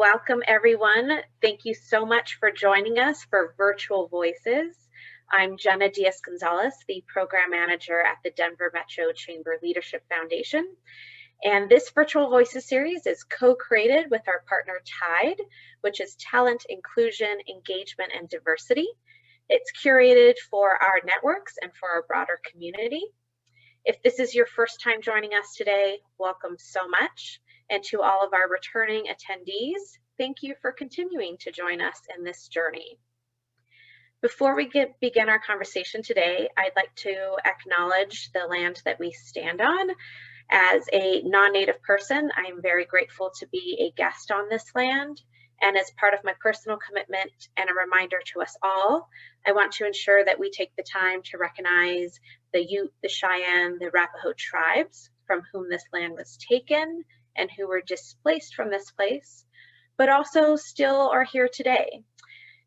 Welcome everyone. Thank you so much for joining us for Virtual Voices. I'm Jenna Diaz-Gonzalez, the Program Manager at the Denver Metro Chamber Leadership Foundation. And this Virtual Voices series is co-created with our partner TIDE, which is Talent, Inclusion, Engagement, and Diversity. It's curated for our networks and for our broader community. If this is your first time joining us today, welcome so much. And to all of our returning attendees, thank you for continuing to join us in this journey. Before we begin our conversation today, I'd like to acknowledge the land that we stand on. As a non-native person, I'm very grateful to be a guest on this land. And as part of my personal commitment and a reminder to us all, I want to ensure that we take the time to recognize the Ute, the Cheyenne, the Arapaho tribes from whom this land was taken and who were displaced from this place, but also still are here today.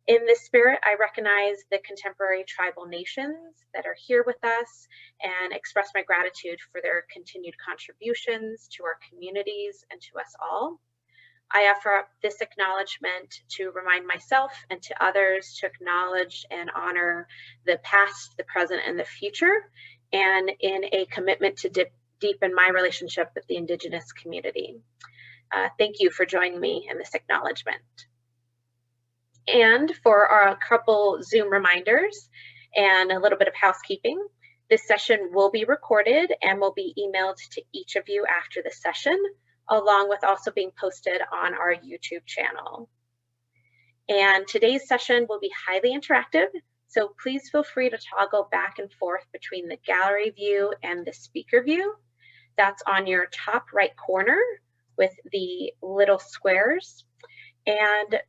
In this spirit, I recognize the contemporary tribal nations that are here with us and express my gratitude for their continued contributions to our communities and to us all. I offer up this acknowledgement to remind myself and to others to acknowledge and honor the past, the present, and the future, and in a commitment to deepen my relationship with the Indigenous community. Thank you for joining me in this acknowledgement. And for our couple Zoom reminders and a little bit of housekeeping, this session will be recorded and will be emailed to each of you after the session, along with also being posted on our YouTube channel. And today's session will be highly interactive, so please feel free to toggle back and forth between the gallery view and the speaker view. That's on your top right corner with the little squares. And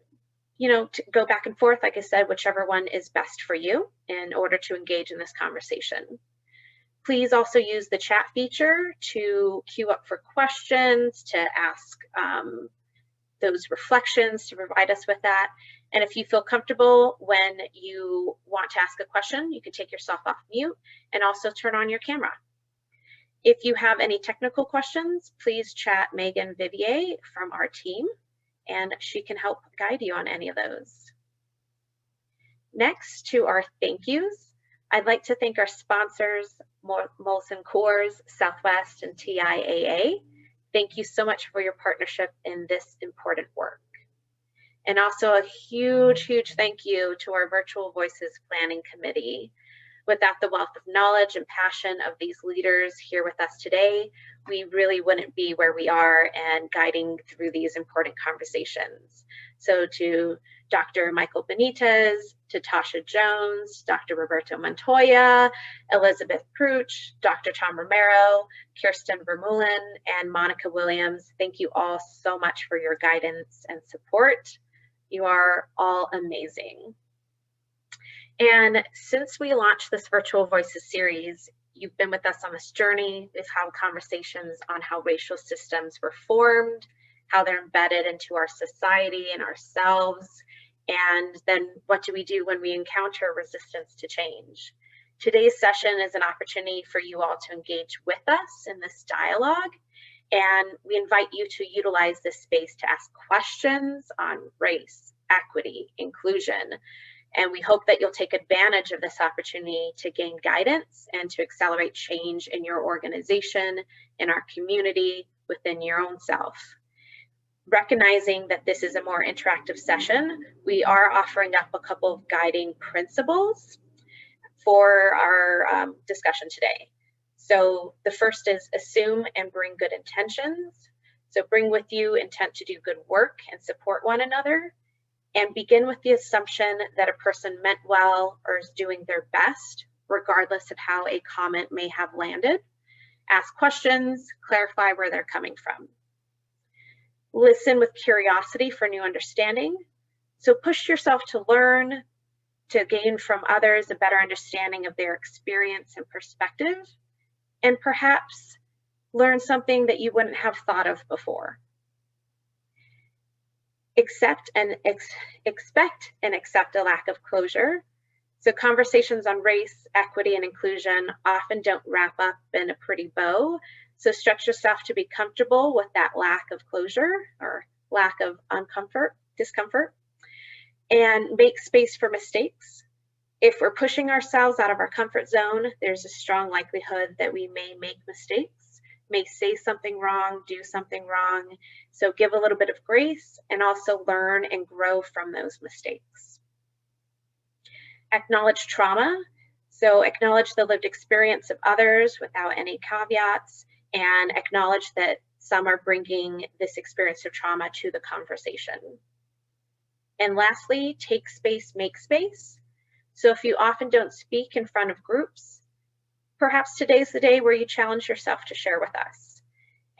to go back and forth, like I said, whichever one is best for you in order to engage in this conversation. Please also use the chat feature to queue up for questions, to ask those reflections, to provide us with that. And if you feel comfortable when you want to ask a question, you can take yourself off mute and also turn on your camera. If you have any technical questions, please chat Megan Vivier from our team, and she can help guide you on any of those. Next, to our thank yous, I'd like to thank our sponsors, Molson Coors, Southwest, and TIAA. Thank you so much for your partnership in this important work. And also a huge, huge thank you to our Virtual Voices Planning Committee. Without the wealth of knowledge and passion of these leaders here with us today, we really wouldn't be where we are and guiding through these important conversations. So to Dr. Michael Benitez, to Tasha Jones, Dr. Roberto Montoya, Elizabeth Pruch, Dr. Tom Romero, Kirsten Vermeulen, and Monica Williams, thank you all so much for your guidance and support. You are all amazing. And since we launched this Virtual Voices series, you've been with us on this journey. We've had conversations on how racial systems were formed, how they're embedded into our society and ourselves, and then what do we do when we encounter resistance to change. Today's session is an opportunity for you all to engage with us in this dialogue, and we invite you to utilize this space to ask questions on race, equity, inclusion. And we hope that you'll take advantage of this opportunity to gain guidance and to accelerate change in your organization, in our community, within your own self. Recognizing that this is a more interactive session, we are offering up a couple of guiding principles for our discussion today. So the first is assume and bring good intentions. So bring with you intent to do good work and support one another. And begin with the assumption that a person meant well or is doing their best, regardless of how a comment may have landed. Ask questions, clarify where they're coming from. Listen with curiosity for new understanding. So push yourself to learn, to gain from others a better understanding of their experience and perspective, and perhaps learn something that you wouldn't have thought of before. Expect and accept a lack of closure. So conversations on race, equity, and inclusion often don't wrap up in a pretty bow. So stretch yourself to be comfortable with that lack of closure or lack of discomfort, and make space for mistakes. If we're pushing ourselves out of our comfort zone, there's a strong likelihood that we may make mistakes, may say something wrong, do something wrong. So give a little bit of grace and also learn and grow from those mistakes. Acknowledge trauma. So acknowledge the lived experience of others without any caveats, and acknowledge that some are bringing this experience of trauma to the conversation. And lastly, take space, make space. So if you often don't speak in front of groups, perhaps today's the day where you challenge yourself to share with us.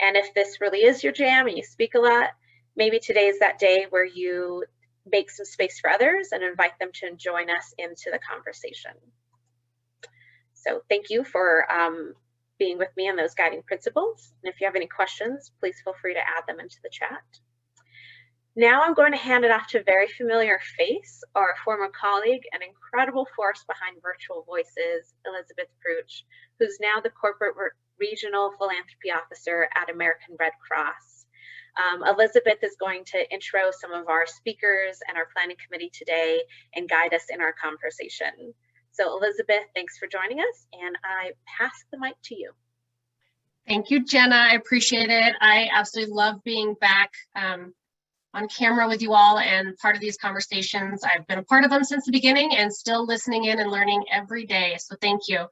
And if this really is your jam and you speak a lot, maybe today is that day where you make some space for others and invite them to join us into the conversation. So thank you for being with me on those guiding principles. And if you have any questions, please feel free to add them into the chat. Now I'm going to hand it off to a very familiar face, our former colleague and incredible force behind Virtual Voices, Elizabeth Pruch, who's now the Corporate Regional Philanthropy Officer at American Red Cross. Elizabeth is going to intro some of our speakers and our planning committee today and guide us in our conversation. So Elizabeth, thanks for joining us, and I pass the mic to you. Thank you, Jenna. I appreciate it. I absolutely love being back on camera with you all and part of these conversations. I've been a part of them since the beginning and still listening in and learning every day. So thank you.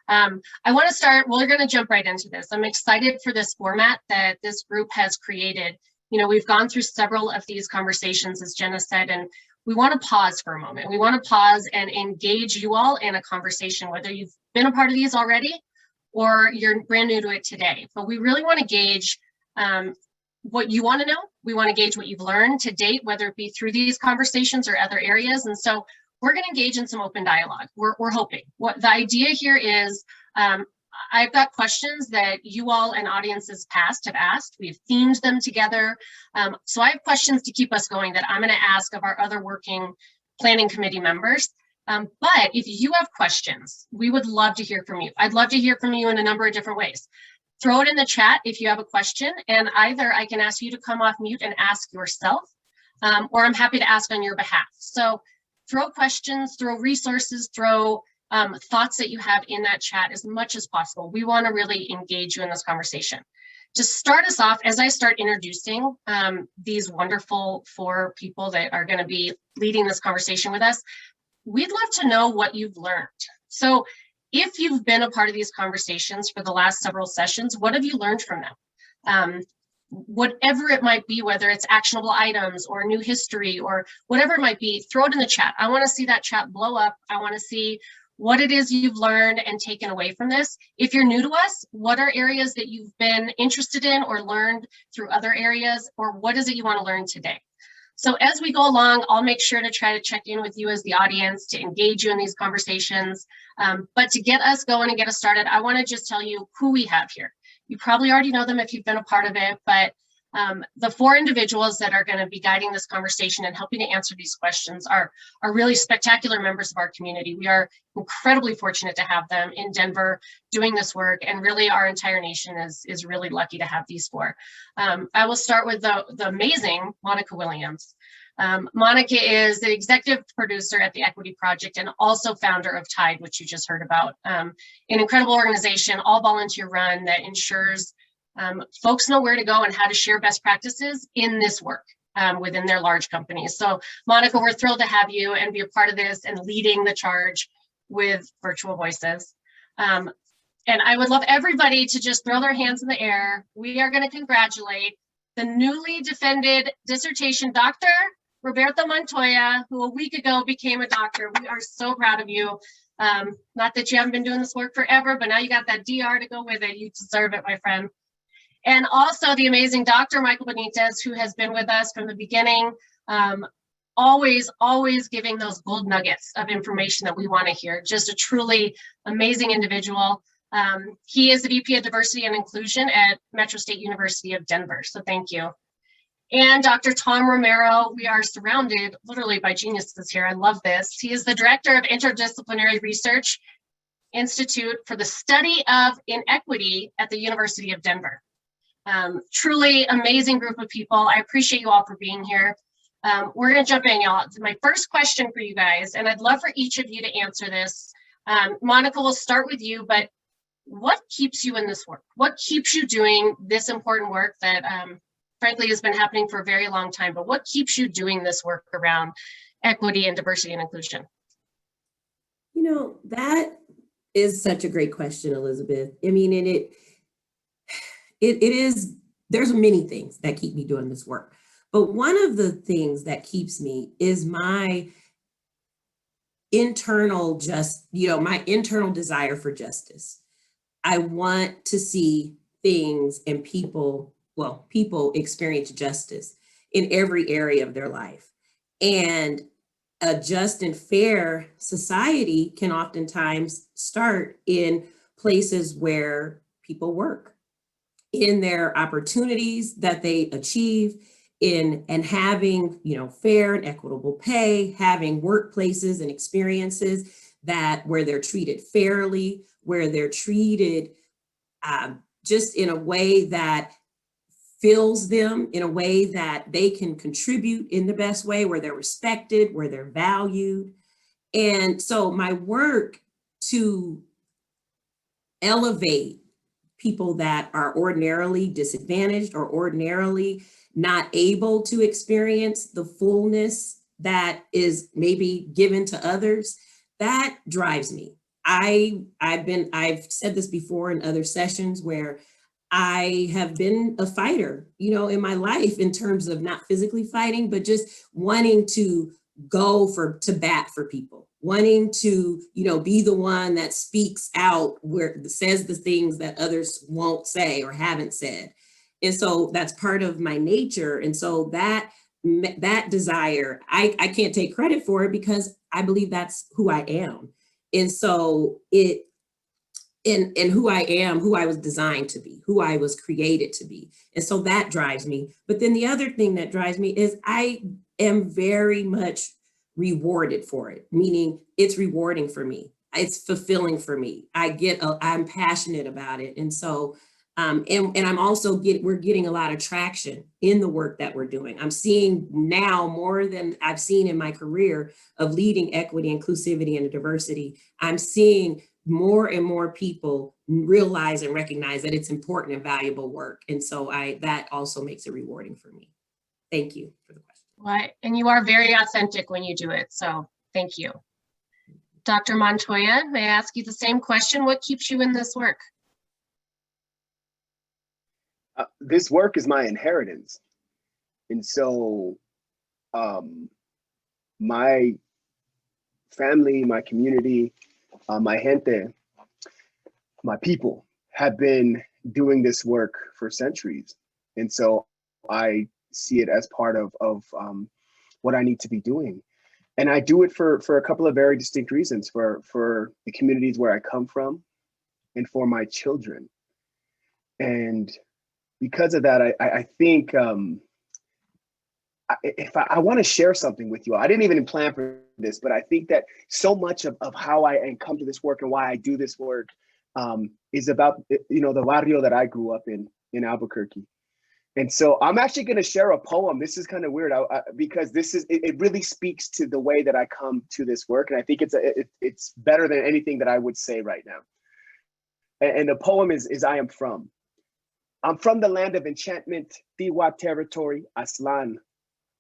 I want to start, we're going to jump right into this. I'm excited for this format that this group has created. You know, we've gone through several of these conversations, as Jenna said, and we want to pause for a moment. We want to pause and engage you all in a conversation, whether you've been a part of these already or you're brand new to it today. But we really want to gauge what you want to know. We want to gauge what you've learned to date, whether it be through these conversations or other areas. And so we're going to engage in some open dialogue. We're hoping. What the idea here is, I've got questions that you all and audiences past have asked. We've themed them together. So I have questions to keep us going that I'm going to ask of our other working planning committee members. But if you have questions, we would love to hear from you. I'd love to hear from you in a number of different ways. Throw it in the chat if you have a question, and either I can ask you to come off mute and ask yourself, or I'm happy to ask on your behalf. So throw questions, throw resources, throw thoughts that you have in that chat as much as possible. We want to really engage you in this conversation. To start us off, as I start introducing these wonderful 4 people that are going to be leading this conversation with us, we'd love to know what you've learned. So if you've been a part of these conversations for the last several sessions, what have you learned from them? Whatever it might be, whether it's actionable items or new history or whatever it might be, throw it in the chat. I want to see that chat blow up. I want to see what it is you've learned and taken away from this. If you're new to us, what are areas that you've been interested in or learned through other areas, or what is it you want to learn today? So as we go along, I'll make sure to try to check in with you as the audience to engage you in these conversations. But to get us going and get us started, I want to just tell you who we have here. You probably already know them if you've been a part of it, but the 4 individuals that are going to be guiding this conversation and helping to answer these questions are really spectacular members of our community. We are incredibly fortunate to have them in Denver doing this work, and really our entire nation is really lucky to have these 4. I will start with the amazing Monica Williams. Monica is the executive producer at the Equity Project and also founder of TIDE, which you just heard about, an incredible organization, all volunteer run, that ensures folks know where to go and how to share best practices in this work within their large companies. So Monica, we're thrilled to have you and be a part of this and leading the charge with Virtual Voices. And I would love everybody to just throw their hands in the air. We are going to congratulate the newly defended dissertation, Dr. Roberto Montoya, who a week ago became a doctor. We are so proud of you. Not that you haven't been doing this work forever, but now you got that DR to go with it. You deserve it, my friend. And also the amazing Dr. Michael Benitez, who has been with us from the beginning, always giving those gold nuggets of information that we want to hear. Just a truly amazing individual. He is the VP of Diversity and Inclusion at Metro State University of Denver. So thank you. And Dr. Tom Romero, we are surrounded literally by geniuses here. I love this. He is the Director of Interdisciplinary Research Institute for the Study of Inequity at the University of Denver. Truly amazing group of people. I appreciate you all for being here. We're going to jump in, y'all. My first question for you guys, and I'd love for each of you to answer this. Monica, we'll start with you, but what keeps you in this work? What keeps you doing this important work that frankly has been happening for a very long time, but what keeps you doing this work around equity and diversity and inclusion? You know, that is such a great question, Elizabeth. I mean, and it is, there's many things that keep me doing this work. But one of the things that keeps me is my internal my internal desire for justice. I want to see things and people experience justice in every area of their life. And a just and fair society can oftentimes start in places where people work, in their opportunities that they achieve, and having, fair and equitable pay, having workplaces and experiences where they're treated fairly, where they're treated just in a way that fills them, in a way that they can contribute in the best way, where they're respected, where they're valued. And so my work to elevate people that are ordinarily disadvantaged or ordinarily not able to experience the fullness that is maybe given to others, that drives me. I've said this before in other sessions where I have been a fighter, in my life, in terms of not physically fighting, but just wanting to go to bat for people, wanting to, be the one that speaks out, where says the things that others won't say or haven't said. And so that's part of my nature. And so that desire, I can't take credit for it because I believe that's who I am. And so and who I am, who I was designed to be, who I was created to be. And so that drives me. But then the other thing that drives me is I am very much rewarded for it, meaning it's rewarding for me. It's fulfilling for me. I'm passionate about it. And so, and I'm also we're getting a lot of traction in the work that we're doing. I'm seeing now more than I've seen in my career of leading equity, inclusivity, and diversity. I'm seeing more and more people realize and recognize that it's important and valuable work. And so that also makes it rewarding for me. Thank you for the question. Well, and you are very authentic when you do it. So thank you. Dr. Montoya, may I ask you the same question? What keeps you in this work? This work is my inheritance. And so my family, my community, my gente, my people have been doing this work for centuries. And so I see it as part of what I need to be doing. And I do it for a couple of very distinct reasons, for the communities where I come from and for my children. And because of that, I think I want to share something with you. I didn't even plan for this, but I think that so much of how I come to this work and why I do this work is about, the barrio that I grew up in Albuquerque. And so I'm actually going to share a poem. This is kind of weird because it really speaks to the way that I come to this work. And I think it's better than anything that I would say right now. And the poem is I am from. I'm from the land of enchantment, Tiwa territory, Aslan.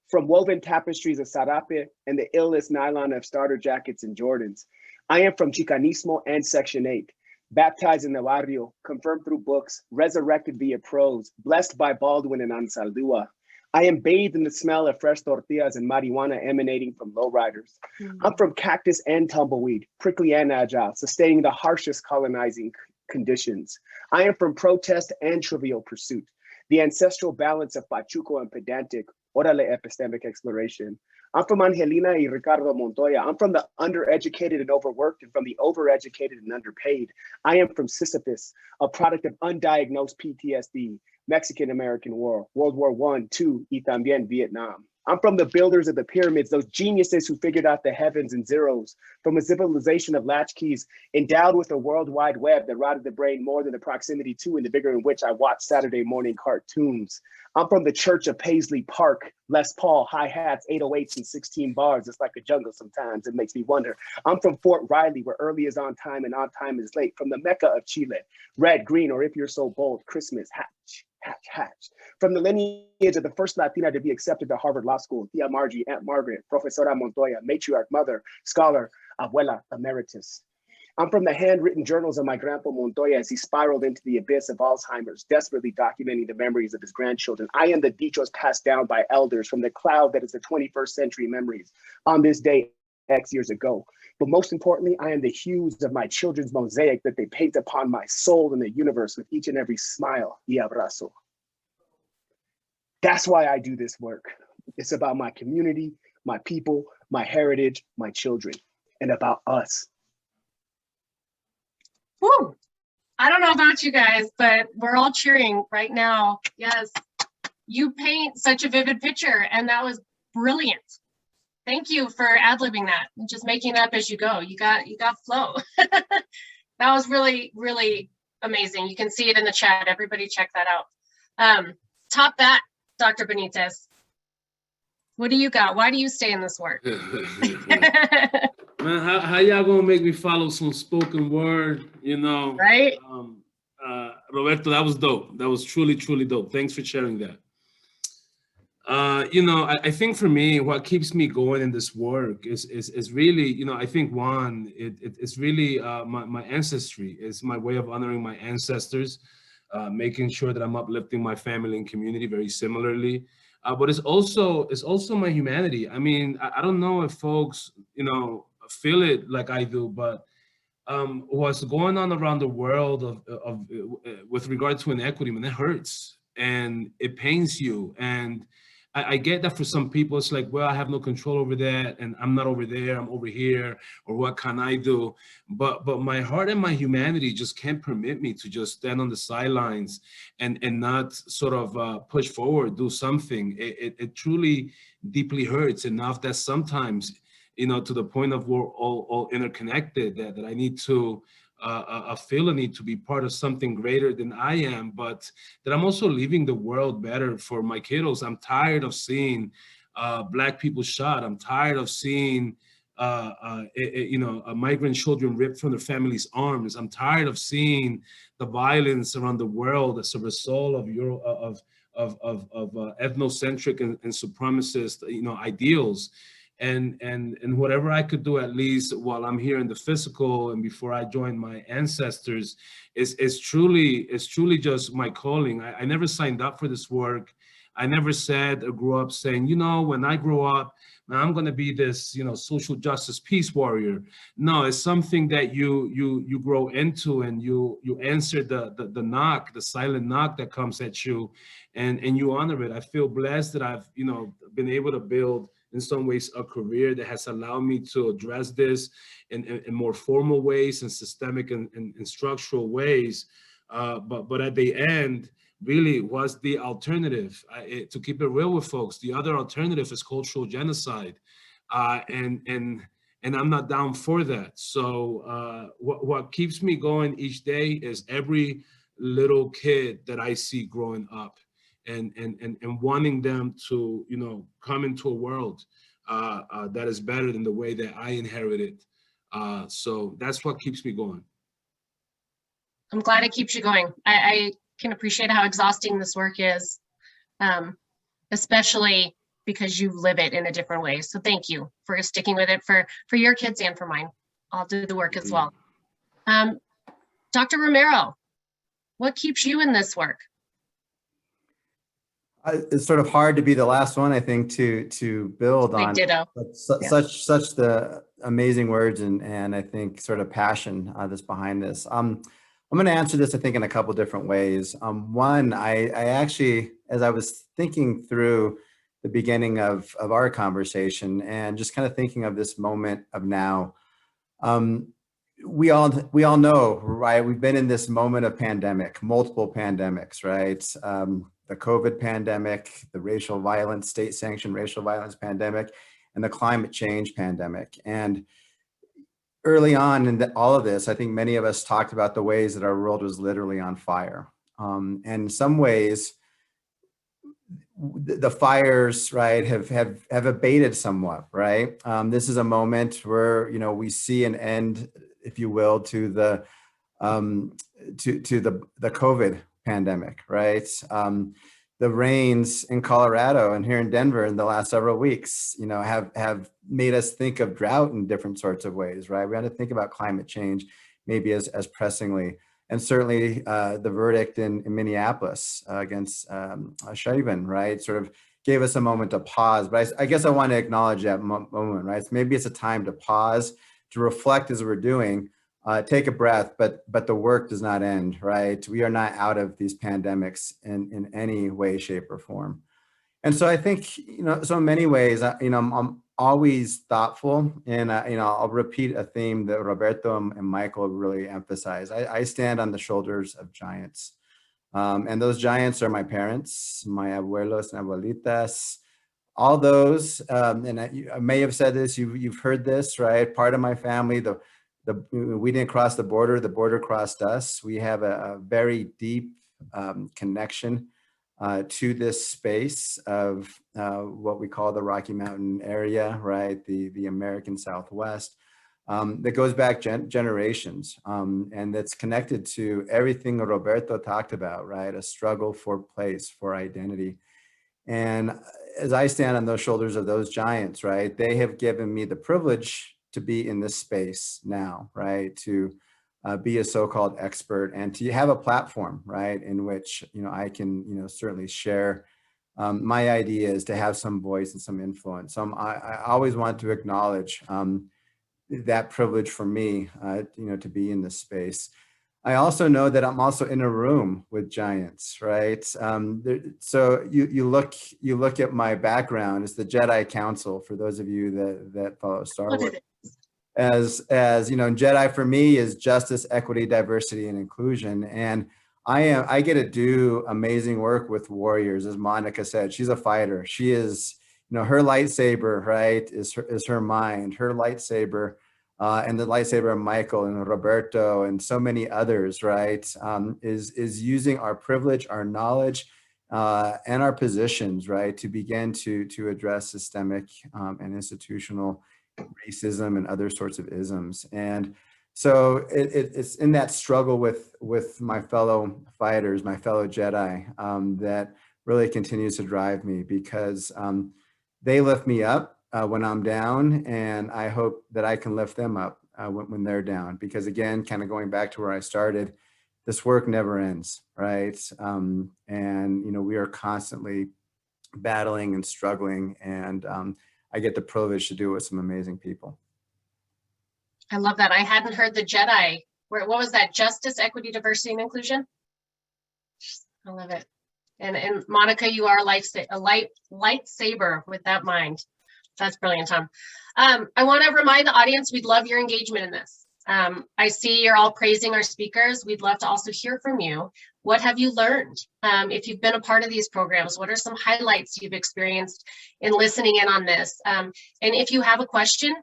From woven tapestries of Sarape and the illest nylon of starter jackets and Jordans. I am from Chicanismo and Section 8, baptized in the barrio, confirmed through books, resurrected via prose, blessed by Baldwin and Ansaldúa. I am bathed in the smell of fresh tortillas and marijuana emanating from lowriders. I'm from cactus and tumbleweed, prickly and agile, sustaining the harshest colonizing conditions. I am from protest and trivial pursuit, the ancestral balance of Pachuco and pedantic, orale epistemic exploration. I'm from Angelina y Ricardo Montoya. I'm from the undereducated and overworked, and from the overeducated and underpaid. I am from Sisyphus, a product of undiagnosed PTSD, Mexican-American War, World War I, II, y también Vietnam. I'm from the builders of the pyramids, those geniuses who figured out the heavens and zeros, from a civilization of latchkeys, endowed with a world wide web that rotted the brain more than the proximity to and the vigor in which I watched Saturday morning cartoons. I'm from the church of Paisley Park, Les Paul, hi-hats, 808s, and 16 bars. It's like a jungle sometimes, it makes me wonder. I'm from Fort Riley, where early is on time and on time is late, from the Mecca of Chile, red, green, or if you're so bold, Christmas, hatch, hatch, hatch. From the lineage of the first Latina to be accepted to Harvard Law School, Tia Margie, Aunt Margaret, Profesora Montoya, matriarch, mother, scholar, abuela, emeritus. I'm from the handwritten journals of my grandpa Montoya as he spiraled into the abyss of Alzheimer's, desperately documenting the memories of his grandchildren. I am the dichos passed down by elders from the cloud that is the 21st century memories on this day X years ago. But most importantly, I am the hues of my children's mosaic that they paint upon my soul in the universe with each and every smile y abrazo. That's why I do this work. It's about my community, my people, my heritage, my children, and about us. Woo! I don't know about you guys, but we're all cheering right now. Yes, you paint such a vivid picture, and that was brilliant. Thank you for ad-libbing that and just making it up as you go. You got flow. That was really, really amazing. You can see it in the chat. Everybody check that out. Top that, Dr. Benitez. What do you got? Why do you stay in this work? Man, how y'all gonna make me follow some spoken word, you know? Right? Roberto, that was dope. That was truly, truly dope. Thanks for sharing that. You know, I think for me, what keeps me going in this work is really, you know, I think one, it's really my ancestry. It's my way of honoring my ancestors, making sure that I'm uplifting my family and community very similarly. But it's also my humanity. I mean, I don't know if folks, you know, feel it like I do, but what's going on around the world with regard to inequity, man, it hurts and it pains you. And I get that for some people, it's like, well, I have no control over that, and I'm not over there, I'm over here, or what can I do? But my heart and my humanity just can't permit me to just stand on the sidelines and not sort of push forward, do something. It truly deeply hurts enough that sometimes, you know, to the point of we're all interconnected, that I need to feel a need to be part of something greater than I am, but that I'm also leaving the world better for my kiddos. I'm tired of seeing Black people shot. I'm tired of seeing migrant children ripped from their families' arms. I'm tired of seeing the violence around the world as a result of ethnocentric and supremacist, you know, ideals. And whatever I could do, at least while I'm here in the physical and before I joined my ancestors, is truly just my calling. I never signed up for this work. I never said or grew up saying, you know, when I grow up, man, I'm going to be this, you know, social justice peace warrior. No, it's something that you grow into, and you answer the knock, the silent knock that comes at you, and you honor it. I feel blessed that I've, you know, been able to build in some ways a career that has allowed me to address this in more formal ways and systemic and structural ways. But at the end, really, what's the alternative? To keep it real with folks, the other alternative is cultural genocide. And I'm not down for that. So what keeps me going each day is every little kid that I see growing up, and wanting them to, you know, come into a world that is better than the way that I inherited. So that's what keeps me going. I'm glad it keeps you going. I can appreciate how exhausting this work is, especially because you live it in a different way. So thank you for sticking with it for your kids and for mine. I'll do the work as well. Dr. Romero, what keeps you in this work? It's sort of hard to be the last one, I think, to build on such the amazing words and I think sort of passion that's behind this. I'm going to answer this, I think, in a couple different ways. One, I actually, as I was thinking through the beginning of our conversation and just kind of thinking of this moment of now, we all know, right? We've been in this moment of pandemic, multiple pandemics, right? the COVID pandemic, the racial violence, state-sanctioned racial violence pandemic, and the climate change pandemic. And early on in all of this, I think many of us talked about the ways that our world was literally on fire. And in some ways, the fires, right, have abated somewhat, right? This is a moment where, you know, we see an end, if you will, to the COVID pandemic, right? The rains in Colorado and here in Denver in the last several weeks, you know, have made us think of drought in different sorts of ways, right? We had to think about climate change maybe as pressingly. And certainly the verdict in Minneapolis against Chauvin, right, sort of gave us a moment to pause. But I guess I want to acknowledge that moment, right? So maybe it's a time to pause, to reflect as we're doing, take a breath, but the work does not end, right? We are not out of these pandemics in any way, shape, or form. And so I think, you know, so in many ways, you know, I'm always thoughtful, and you know, I'll repeat a theme that Roberto and Michael really emphasize. I stand on the shoulders of giants, and those giants are my parents, my abuelos and abuelitas, all those. And I may have said this, you've heard this, right? Part of my family, we didn't cross the border crossed us. We have a very deep connection to this space of what we call the Rocky Mountain area, right? The American Southwest, that goes back generations, and that's connected to everything Roberto talked about, right? A struggle for place, for identity. And as I stand on those shoulders of those giants, right, they have given me the privilege to be in this space now, right? To be a so-called expert and to have a platform, right, in which, you know, I can, you know, certainly share my ideas, to have some voice and some influence. So I always want to acknowledge that privilege for me, you know, to be in this space. I also know that I'm also in a room with giants, right? So you look at my background. It's the Jedi Council, for those of you that follow Star Wars. As you know, Jedi for me is justice, equity, diversity, and inclusion. And I get to do amazing work with warriors, as Monica said. She's a fighter. She is, you know, her lightsaber, right, is her mind. Her lightsaber, and the lightsaber of Michael and Roberto and so many others, right, is using our privilege, our knowledge, and our positions, right, to begin to address systemic and institutional racism and other sorts of isms. And so it's in that struggle with my fellow fighters, my fellow Jedi, that really continues to drive me, because they lift me up when I'm down, and I hope that I can lift them up when they're down, because again, kind of going back to where I started, this work never ends, right? And, you know, we are constantly battling and struggling, and I get the privilege to do it with some amazing people. I love that. I hadn't heard the Jedi. What was that? Justice, equity, diversity, and inclusion. I love it. And Monica, you are a lightsaber with that mind. That's brilliant, Tom. I want to remind the audience, we'd love your engagement in this. I see you're all praising our speakers. We'd love to also hear from you. What have you learned? If you've been a part of these programs, what are some highlights you've experienced in listening in on this? And if you have a question,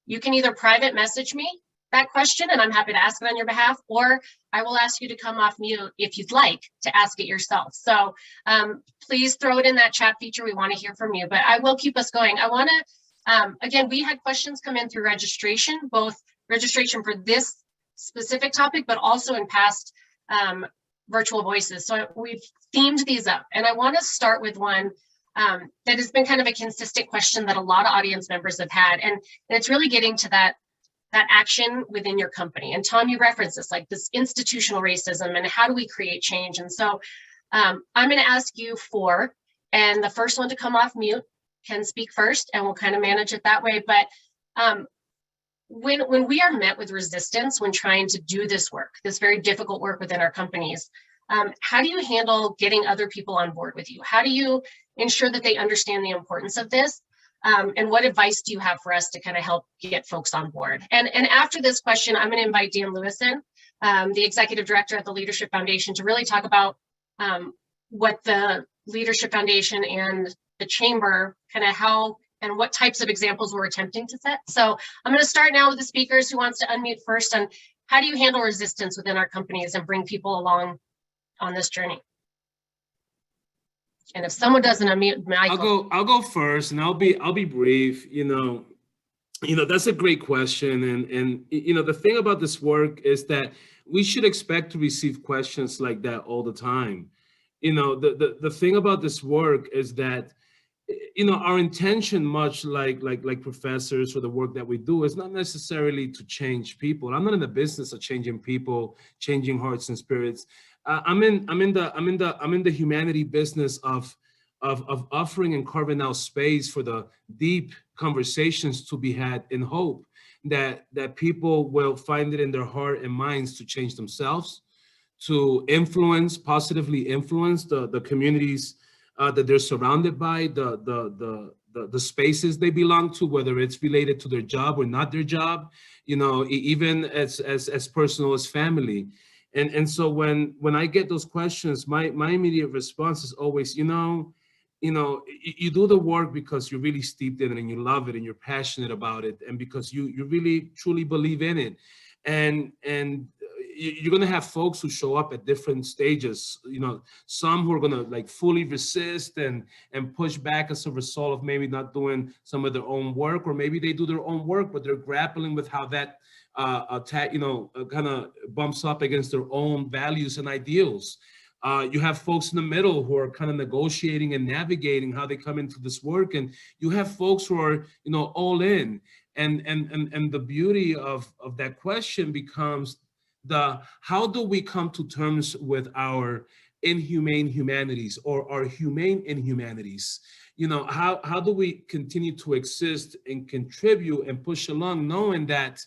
you can either private message me that question, and I'm happy to ask it on your behalf, or I will ask you to come off mute if you'd like to ask it yourself. So please throw it in that chat feature. We want to hear from you, but I will keep us going. I want to, again, we had questions come in through registration, both registration for this specific topic, but also in past virtual voices. So we've themed these up, and I want to start with one that has been kind of a consistent question that a lot of audience members have had, and it's really getting to that action within your company. And Tom, you referenced this, like this institutional racism, and how do we create change? And so I'm going to ask you four, and the first one to come off mute can speak first, and we'll kind of manage it that way. But when we are met with resistance when trying to do this work, this very difficult work within our companies, how do you handle getting other people on board with you? How do you ensure that they understand the importance of this? And what advice do you have for us to kind of help get folks on board? And after this question, I'm going to invite Dan Lewis in, the executive director at the Leadership Foundation, to really talk about what the Leadership Foundation and the Chamber, kind of how and what types of examples we're attempting to set. So I'm going to start now with the speakers. Who wants to unmute first? And how do you handle resistance within our companies and bring people along on this journey? And if someone doesn't unmute, Michael. I'll go first, and I'll be brief. You know, that's a great question, and you know, the thing about this work is that we should expect to receive questions like that all the time. You know, the thing about this work is that, you know, our intention, much like professors or the work that we do, is not necessarily to change people. I'm not in the business of changing people, changing hearts and spirits. I'm in the humanity business of offering and carving out space for the deep conversations to be had, in hope that people will find it in their heart and minds to change themselves, to positively influence the communities that they're surrounded by, the spaces they belong to, whether it's related to their job or not their job, you know, even as personal as family. And so when I get those questions, my immediate response is always, you do the work because you're really steeped in it and you love it and you're passionate about it, and because you really truly believe in it. And you're going to have folks who show up at different stages, you know, some who are going to like fully resist and push back as a result of maybe not doing some of their own work, or maybe they do their own work, but they're grappling with how that kind of bumps up against their own values and ideals. You have folks in the middle who are kind of negotiating and navigating how they come into this work, and you have folks who are, you know, all in. And the beauty of that question becomes how do we come to terms with our inhumane humanities, or our humane inhumanities? You know, how do we continue to exist and contribute and push along, knowing that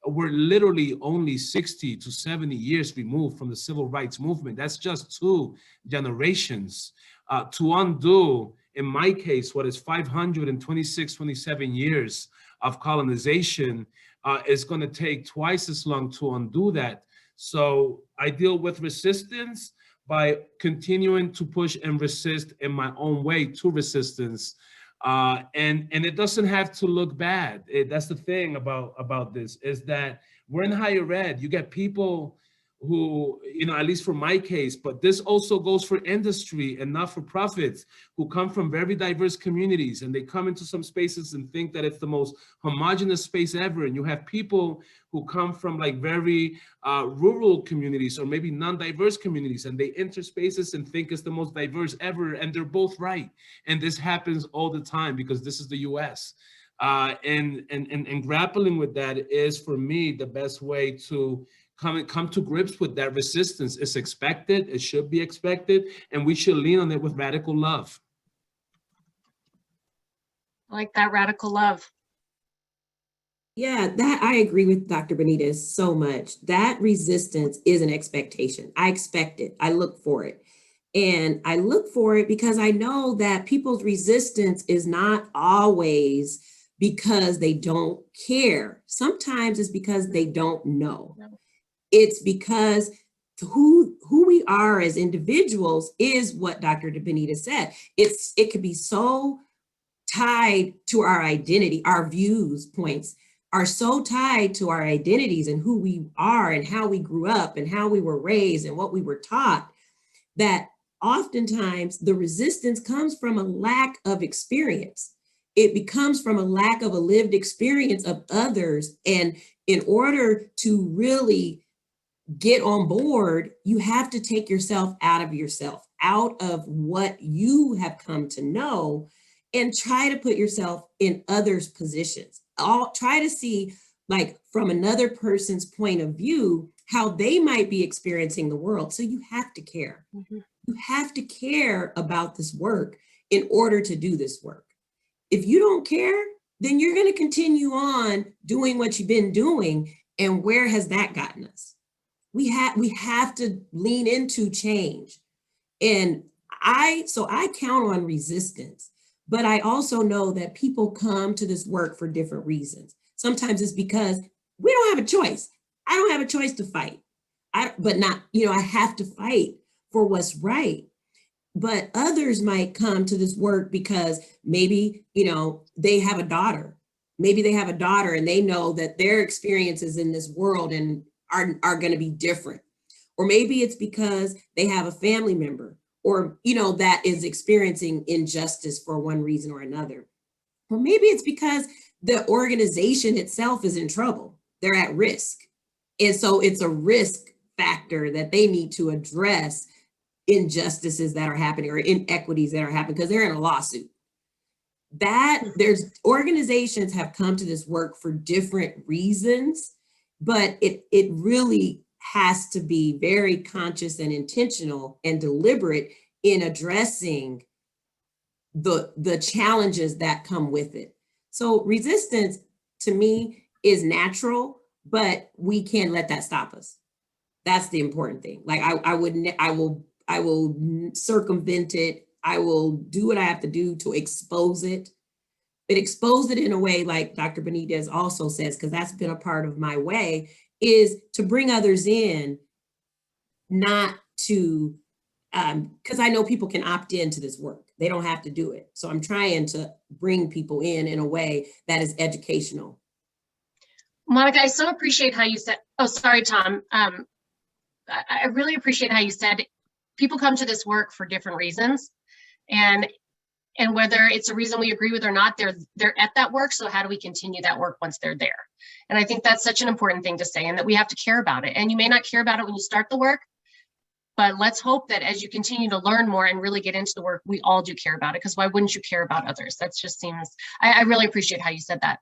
we're literally only 60 to 70 years removed from the civil rights movement? That's just 2 generations. To undo, in my case, what is 27 years of colonization, is going to take twice as long to undo that. So I deal with resistance by continuing to push and resist in my own way to resistance. And it doesn't have to look bad. That's the thing about this, is that we're in higher ed. You get people who, you know, at least for my case, but this also goes for industry and not-for-profits, who come from very diverse communities, and they come into some spaces and think that it's the most homogenous space ever. And you have people who come from like very rural communities, or maybe non-diverse communities, and they enter spaces and think it's the most diverse ever, and they're both right. And this happens all the time because this is the US. And grappling with that is, for me, the best way to come to grips with that resistance. It's expected, it should be expected, and we should lean on it with radical love. I like that, radical love. Yeah, that I agree with Dr. Benitez so much. That resistance is an expectation. I expect it. I look for it. And I look for it because I know that people's resistance is not always because they don't care. Sometimes it's because they don't know. It's because who we are as individuals is what Dr. Benitez said. It could be so tied to our identity. Our views points are so tied to our identities and who we are and how we grew up and how we were raised and what we were taught, that oftentimes the resistance comes from a lack of experience. It becomes from a lack of a lived experience of others. And in order to really get on board, you have to take yourself, out of what you have come to know, and try to put yourself in others' positions. Try to see, like, from another person's point of view, how they might be experiencing the world. So you have to care. Mm-hmm. You have to care about this work in order to do this work. If you don't care, then you're going to continue on doing what you've been doing. And where has that gotten us? We have to lean into change. And I count on resistance, but I also know that people come to this work for different reasons. Sometimes it's because we don't have a choice. I don't have a choice to fight. I have to fight for what's right. but others might come to this work because maybe, they have a daughter. Maybe they have a daughter and they know that their experiences in this world and are going to be different. Or maybe it's because they have a family member or, that is experiencing injustice for one reason or another. Or maybe it's because the organization itself is in trouble. They're at risk. And so it's a risk factor that they need to address injustices that are happening or inequities that are happening because they're in a lawsuit. There's organizations have come to this work for different reasons, but it really has to be very conscious and intentional and deliberate in addressing the challenges that come with it. So resistance to me is natural, but we can't let that stop us. That's the important thing. Like I will circumvent it. I will do what I have to do to expose it, but expose it in a way like Dr. Benitez also says, because that's been a part of my way, is to bring others in, not to, because I know people can opt into this work. They don't have to do it. So I'm trying to bring people in a way that is educational. Monica, I so appreciate how you said, oh, sorry, Tom. I really appreciate how you said people come to this work for different reasons. And whether it's a reason we agree with or not, they're at that work. So how do we continue that work once they're there? And I think that's such an important thing to say, and that we have to care about it. And you may not care about it when you start the work, but let's hope that as you continue to learn more and really get into the work, we all do care about it, because why wouldn't you care about others? That just seems, I really appreciate how you said that.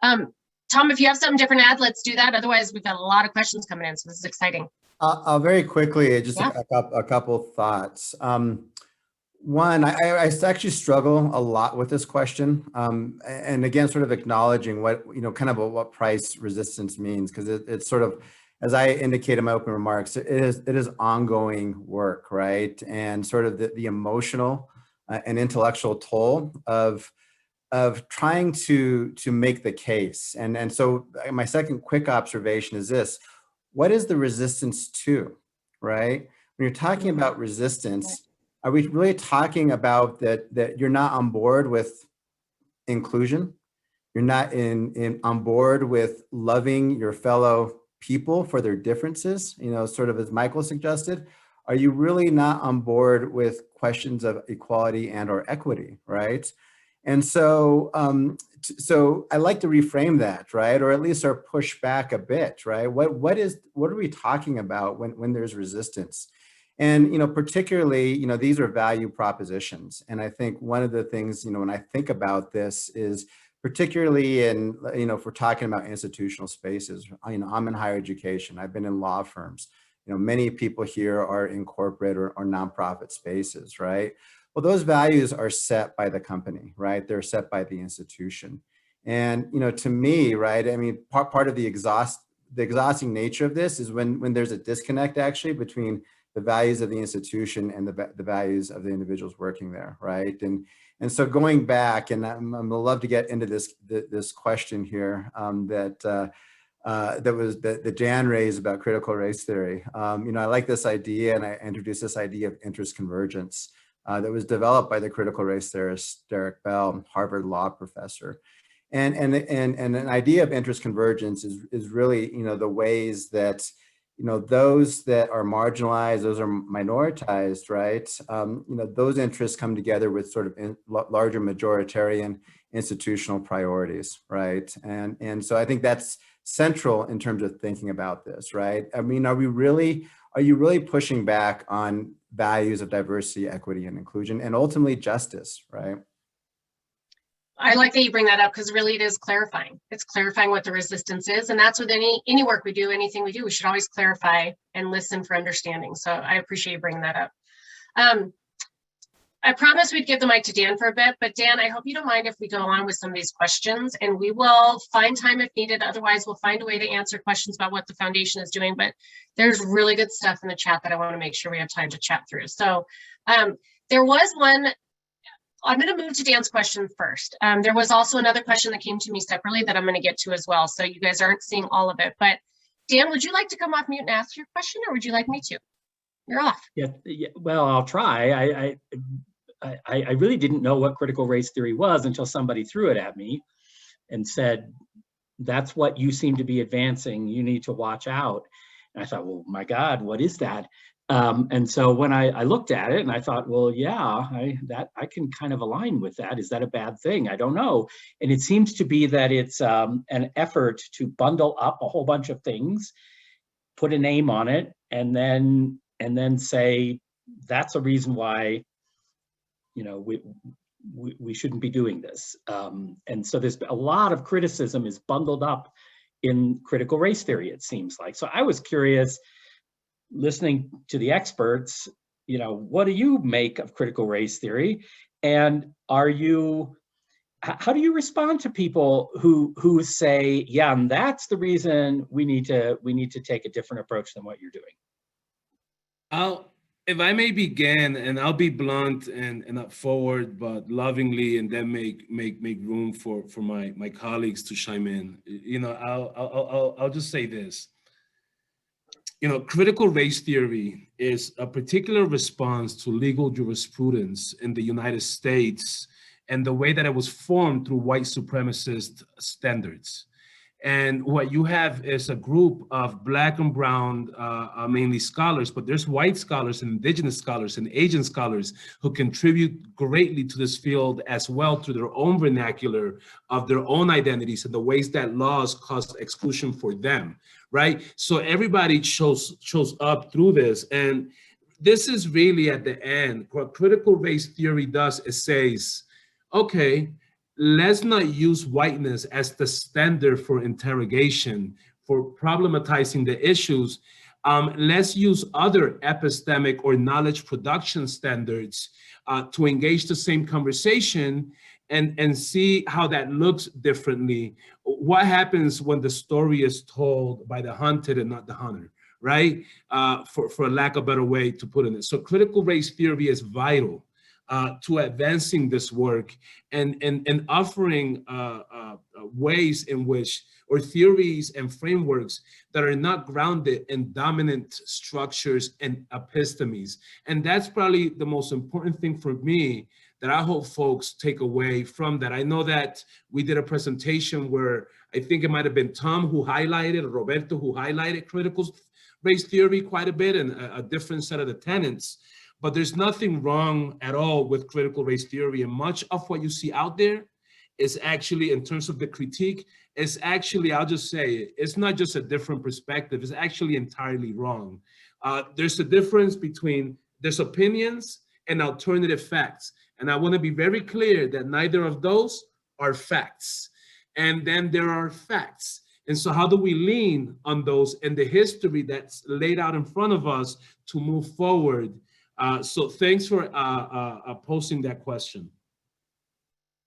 Tom, if you have something different to add, let's do that. Otherwise, we've got a lot of questions coming in, so this is exciting. I'll very quickly, just a couple thoughts. One, I actually struggle a lot with this question. And again, sort of acknowledging what, kind of what price resistance means, because it's sort of, as I indicate in my open remarks, it is ongoing work, right? And sort of the emotional and intellectual toll of trying to make the case. And so my second quick observation is this: what is the resistance to, right? When you're talking about resistance, are we really talking about that you're not on board with inclusion? You're not on board with loving your fellow people for their differences, sort of as Michael suggested? Are you really not on board with questions of equality and or equity, right? And so, so I like to reframe that, right? Or at least or push back a bit, right? What are we talking about when there's resistance? And, particularly, these are value propositions. And I think one of the things, when I think about this is particularly in, if we're talking about institutional spaces, I'm in higher education, I've been in law firms, many people here are in corporate or nonprofit spaces, right? Well, those values are set by the company, right? They're set by the institution. And, to me, right, I mean, part of the exhausting nature of this is when there's a disconnect actually between the values of the institution and the values of the individuals working there, right? And so going back, and I'm gonna love to get into this question here that Jan raised about critical race theory. I like this idea, and I introduced this idea of interest convergence that was developed by the critical race theorist Derek Bell, Harvard law professor. And an idea of interest convergence is really, the ways that those that are marginalized, those are minoritized, right? Those interests come together with sort of larger majoritarian institutional priorities, right? And so I think that's central in terms of thinking about this, right? I mean, are you really pushing back on values of diversity, equity, and inclusion, and ultimately justice, right? I like that you bring that up, because really it is clarifying. It's clarifying what the resistance is. And that's with any work we do, anything we do, we should always clarify and listen for understanding. So I appreciate you bringing that up. I promised we'd give the mic to Dan for a bit, but Dan, I hope you don't mind if we go on with some of these questions, and we will find time if needed. Otherwise, we'll find a way to answer questions about what the foundation is doing. But there's really good stuff in the chat that I want to make sure we have time to chat through. So there was one. I'm going to move to Dan's question first. There was also another question that came to me separately that I'm going to get to as well. So you guys aren't seeing all of it. But Dan, would you like to come off mute and ask your question, or would you like me to? You're off. Yeah, well, I'll try. I really didn't know what critical race theory was until somebody threw it at me and said, that's what you seem to be advancing. You need to watch out. And I thought, well, my God, what is that? And so when I looked at it and I thought, well, yeah, I can kind of align with that. Is that a bad thing? I don't know. And it seems to be that it's an effort to bundle up a whole bunch of things, put a name on it, and then say, that's a reason why, you know, we shouldn't be doing this. And so there's a lot of criticism is bundled up in critical race theory, it seems like. So I was curious, listening to the experts, you know, what do you make of critical race theory? And how do you respond to people who say, yeah, and that's the reason we need to take a different approach than what you're doing? If I may begin, and I'll be blunt and not forward, but lovingly, and then make room for my colleagues to chime in. You know, I'll just say this. You know, critical race theory is a particular response to legal jurisprudence in the United States and the way that it was formed through white supremacist standards. And what you have is a group of Black and brown, mainly scholars, but there's white scholars and indigenous scholars and Asian scholars who contribute greatly to this field as well through their own vernacular of their own identities and the ways that laws cause exclusion for them, right? So everybody shows up through this. And this is really at the end, what critical race theory does is says, okay, let's not use whiteness as the standard for interrogation, for problematizing the issues. Let's use other epistemic or knowledge production standards to engage the same conversation and see how that looks differently. What happens when the story is told by the hunted and not the hunter, right? For lack of a better way to put it. So critical race theory is vital to advancing this work and offering ways in which, or theories and frameworks that are not grounded in dominant structures and epistemes. And that's probably the most important thing for me that I hope folks take away from that. I know that we did a presentation where I think it might've been Tom who highlighted, or Roberto who highlighted critical race theory quite a bit and a different set of the tenets. But there's nothing wrong at all with critical race theory, and much of what you see out there is actually, in terms of the critique, is actually, I'll just say it, it's not just a different perspective, it's actually entirely wrong. There's a difference between, there's opinions and alternative facts. And I wanna be very clear that neither of those are facts. And then there are facts. And so how do we lean on those and the history that's laid out in front of us to move forward? So thanks for posing that question.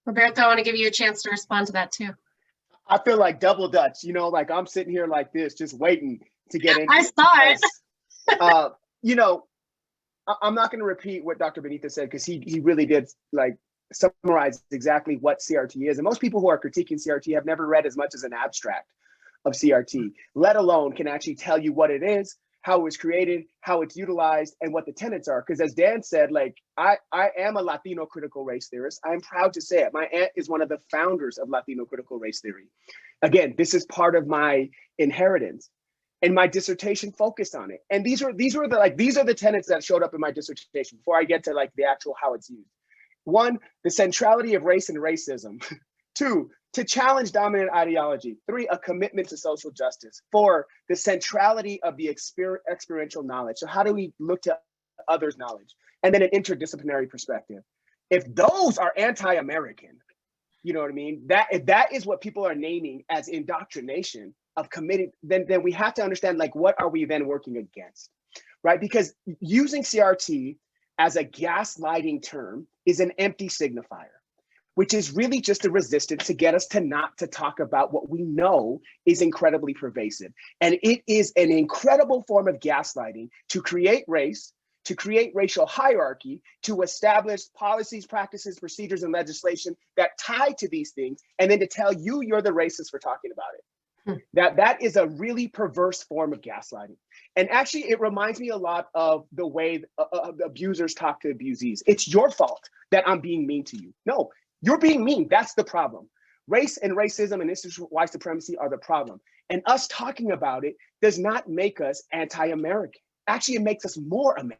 Roberto, I want to give you a chance to respond to that too. I feel like double Dutch, you know, like I'm sitting here like this, just waiting to get in. I saw it. You know, I'm not going to repeat what Dr. Benitez said, because he really did like summarize exactly what CRT is. And most people who are critiquing CRT have never read as much as an abstract of CRT, let alone can actually tell you what it is, how it was created, how it's utilized, and what the tenets are. Because as Dan said, like I am a Latino critical race theorist. I'm proud to say it. My aunt is one of the founders of Latino critical race theory. Again, this is part of my inheritance, and my dissertation focused on it. And these are the tenets that showed up in my dissertation before I get to like the actual how it's used. 1, the centrality of race and racism. 2, to challenge dominant ideology. 3, a commitment to social justice. 4, the centrality of the experiential knowledge. So how do we look to others' knowledge? And then an interdisciplinary perspective. If those are anti-American, you know what I mean? If that is what people are naming as indoctrination of committing, then we have to understand, like, what are we then working against, right? Because using CRT as a gaslighting term is an empty signifier, which is really just a resistance to get us to not to talk about what we know is incredibly pervasive. And it is an incredible form of gaslighting to create race, to create racial hierarchy, to establish policies, practices, procedures, and legislation that tie to these things, and then to tell you you're the racist for talking about it. That is a really perverse form of gaslighting. And actually, it reminds me a lot of the way the abusers talk to abusees. It's your fault that I'm being mean to you. No, you're being mean. That's the problem. Race and racism and institutional white supremacy are the problem. And us talking about it does not make us anti-American. Actually, it makes us more American.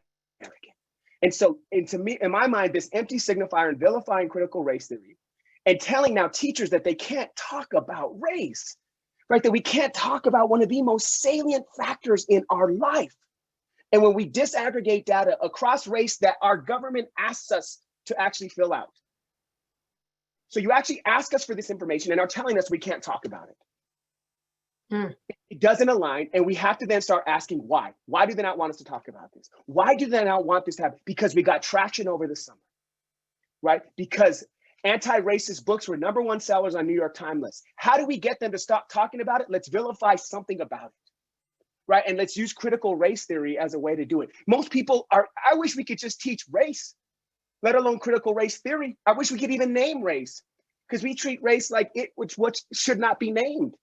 And so, to me, in my mind, this empty signifier and vilifying critical race theory and telling now teachers that they can't talk about race, right? That we can't talk about one of the most salient factors in our life. And when we disaggregate data across race that our government asks us to actually fill out. So you actually ask us for this information and are telling us we can't talk about it. It doesn't align, and we have to then start asking why. Why do they not want us to talk about this? Why do they not want this to happen? Because we got traction over the summer, right? Because anti-racist books were #1 sellers on New York Times lists. How do we get them to stop talking about it? Let's vilify something about it, right? And let's use critical race theory as a way to do it. Most people are, I wish we could just teach race, let alone critical race theory. I wish we could even name race, because we treat race like it, which should not be named.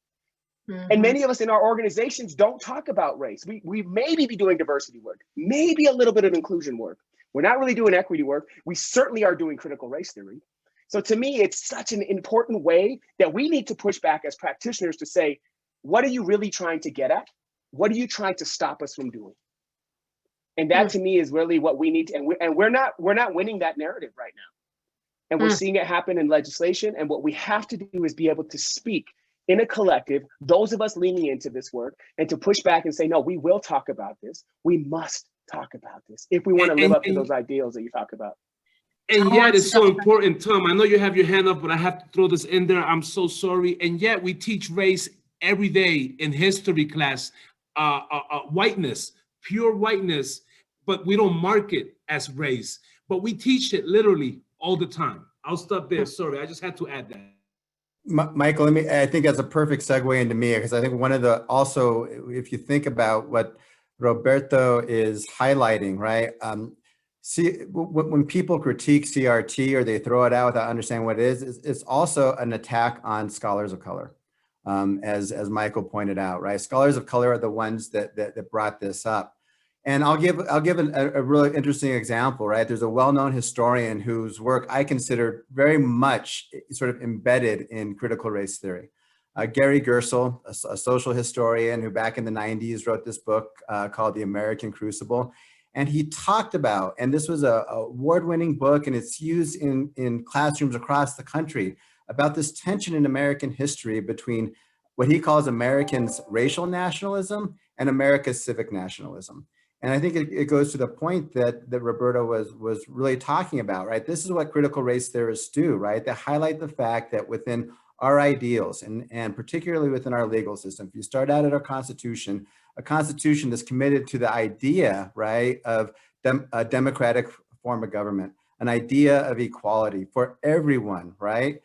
And many of us in our organizations don't talk about race. We maybe be doing diversity work, maybe a little bit of inclusion work. We're not really doing equity work. We certainly are doing critical race theory. So to me, it's such an important way that we need to push back as practitioners to say, what are you really trying to get at? What are you trying to stop us from doing? And that to me is really what we need to, and we're not winning that narrative right now. And we're seeing it happen in legislation. And what we have to do is be able to speak in a collective, those of us leaning into this work, and to push back and say, no, we will talk about this. We must talk about this if we want to live up to those ideals that you talk about. And yet it's so important, Tom. I know you have your hand up, but I have to throw this in there. I'm so sorry. And yet we teach race every day in history class, whiteness, pure whiteness, but we don't mark it as race, but we teach it literally all the time. I'll stop there. Sorry, I just had to add that. Michael, I think that's a perfect segue into me, because I think one of the, also, if you think about what Roberto is highlighting, right? See, when people critique CRT or they throw it out without understanding what it is, it's also an attack on scholars of color, as Michael pointed out, right? Scholars of color are the ones that brought this up. And I'll give a really interesting example, right? There's a well-known historian whose work I consider very much sort of embedded in critical race theory. Gary Gerstle, a social historian who back in the 90s wrote this book called The American Crucible. And he talked about, and this was a award-winning book, and it's used in classrooms across the country, about this tension in American history between what he calls Americans' racial nationalism and America's civic nationalism. And I think it goes to the point that Roberto was really talking about, right? This is what critical race theorists do, right? They highlight the fact that within our ideals, and particularly within our legal system, if you start out at our Constitution, a Constitution that's committed to the idea, right, of a democratic form of government, an idea of equality for everyone, right?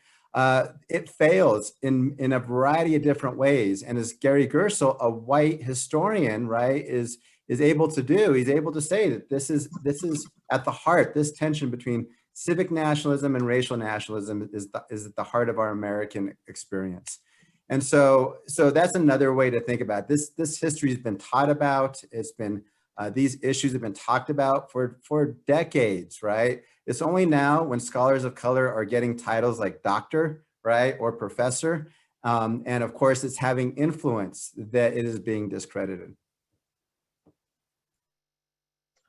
It fails in a variety of different ways. And as Gary Gerstle, a white historian, right, is able to do, he's able to say that this is at the heart, this tension between civic nationalism and racial nationalism is at the heart of our American experience. And so that's another way to think about it. This history has been taught about, it's been, these issues have been talked about for decades, right? It's only now when scholars of color are getting titles like doctor, right, or professor, and of course it's having influence, that it is being discredited.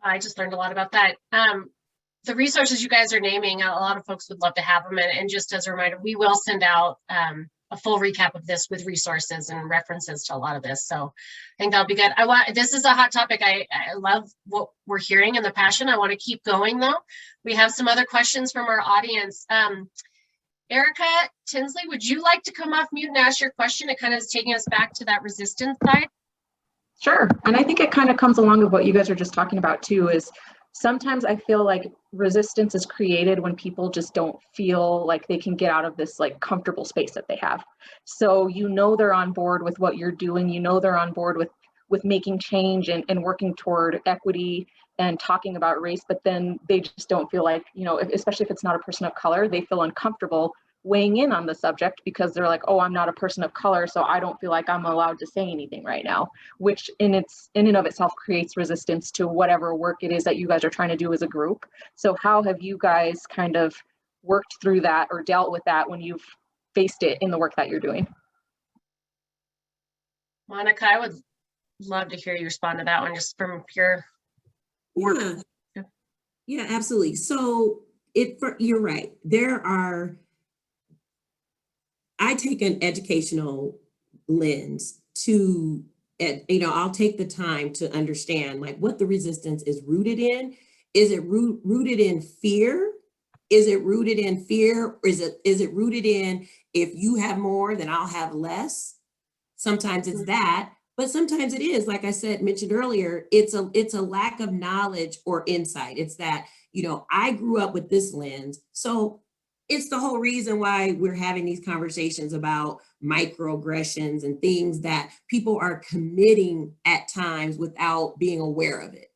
I just learned a lot about that. The resources you guys are naming, a lot of folks would love to have them. And just as a reminder, we will send out a full recap of this with resources and references to a lot of this. So I think that'll be good. This is a hot topic. I love what we're hearing and the passion. I want to keep going though. We have some other questions from our audience. Erica Tinsley, would you like to come off mute and ask your question? It kind of is taking us back to that resistance side. Sure. And I think it kind of comes along with what you guys are just talking about too, is sometimes I feel like resistance is created when people just don't feel like they can get out of this like comfortable space that they have. So they're on board with what you're doing, they're on board with making change and working toward equity and talking about race, but then they just don't feel like, especially if it's not a person of color, they feel uncomfortable weighing in on the subject because they're like, oh, I'm not a person of color, so I don't feel like I'm allowed to say anything right now, which in and of itself creates resistance to whatever work it is that you guys are trying to do as a group. So how have you guys kind of worked through that or dealt with that when you've faced it in the work that you're doing? Monica, I would love to hear you respond to that one, just from pure work. Yeah, absolutely. So you're right. I take an educational lens to, I'll take the time to understand like what the resistance is rooted in. Is it rooted in fear? Is it rooted in fear? Or is it rooted in, if you have more, then I'll have less? Sometimes it's that, but sometimes it is, like I mentioned earlier, it's a lack of knowledge or insight. It's that, I grew up with this lens. So it's the whole reason why we're having these conversations about microaggressions and things that people are committing at times without being aware of it.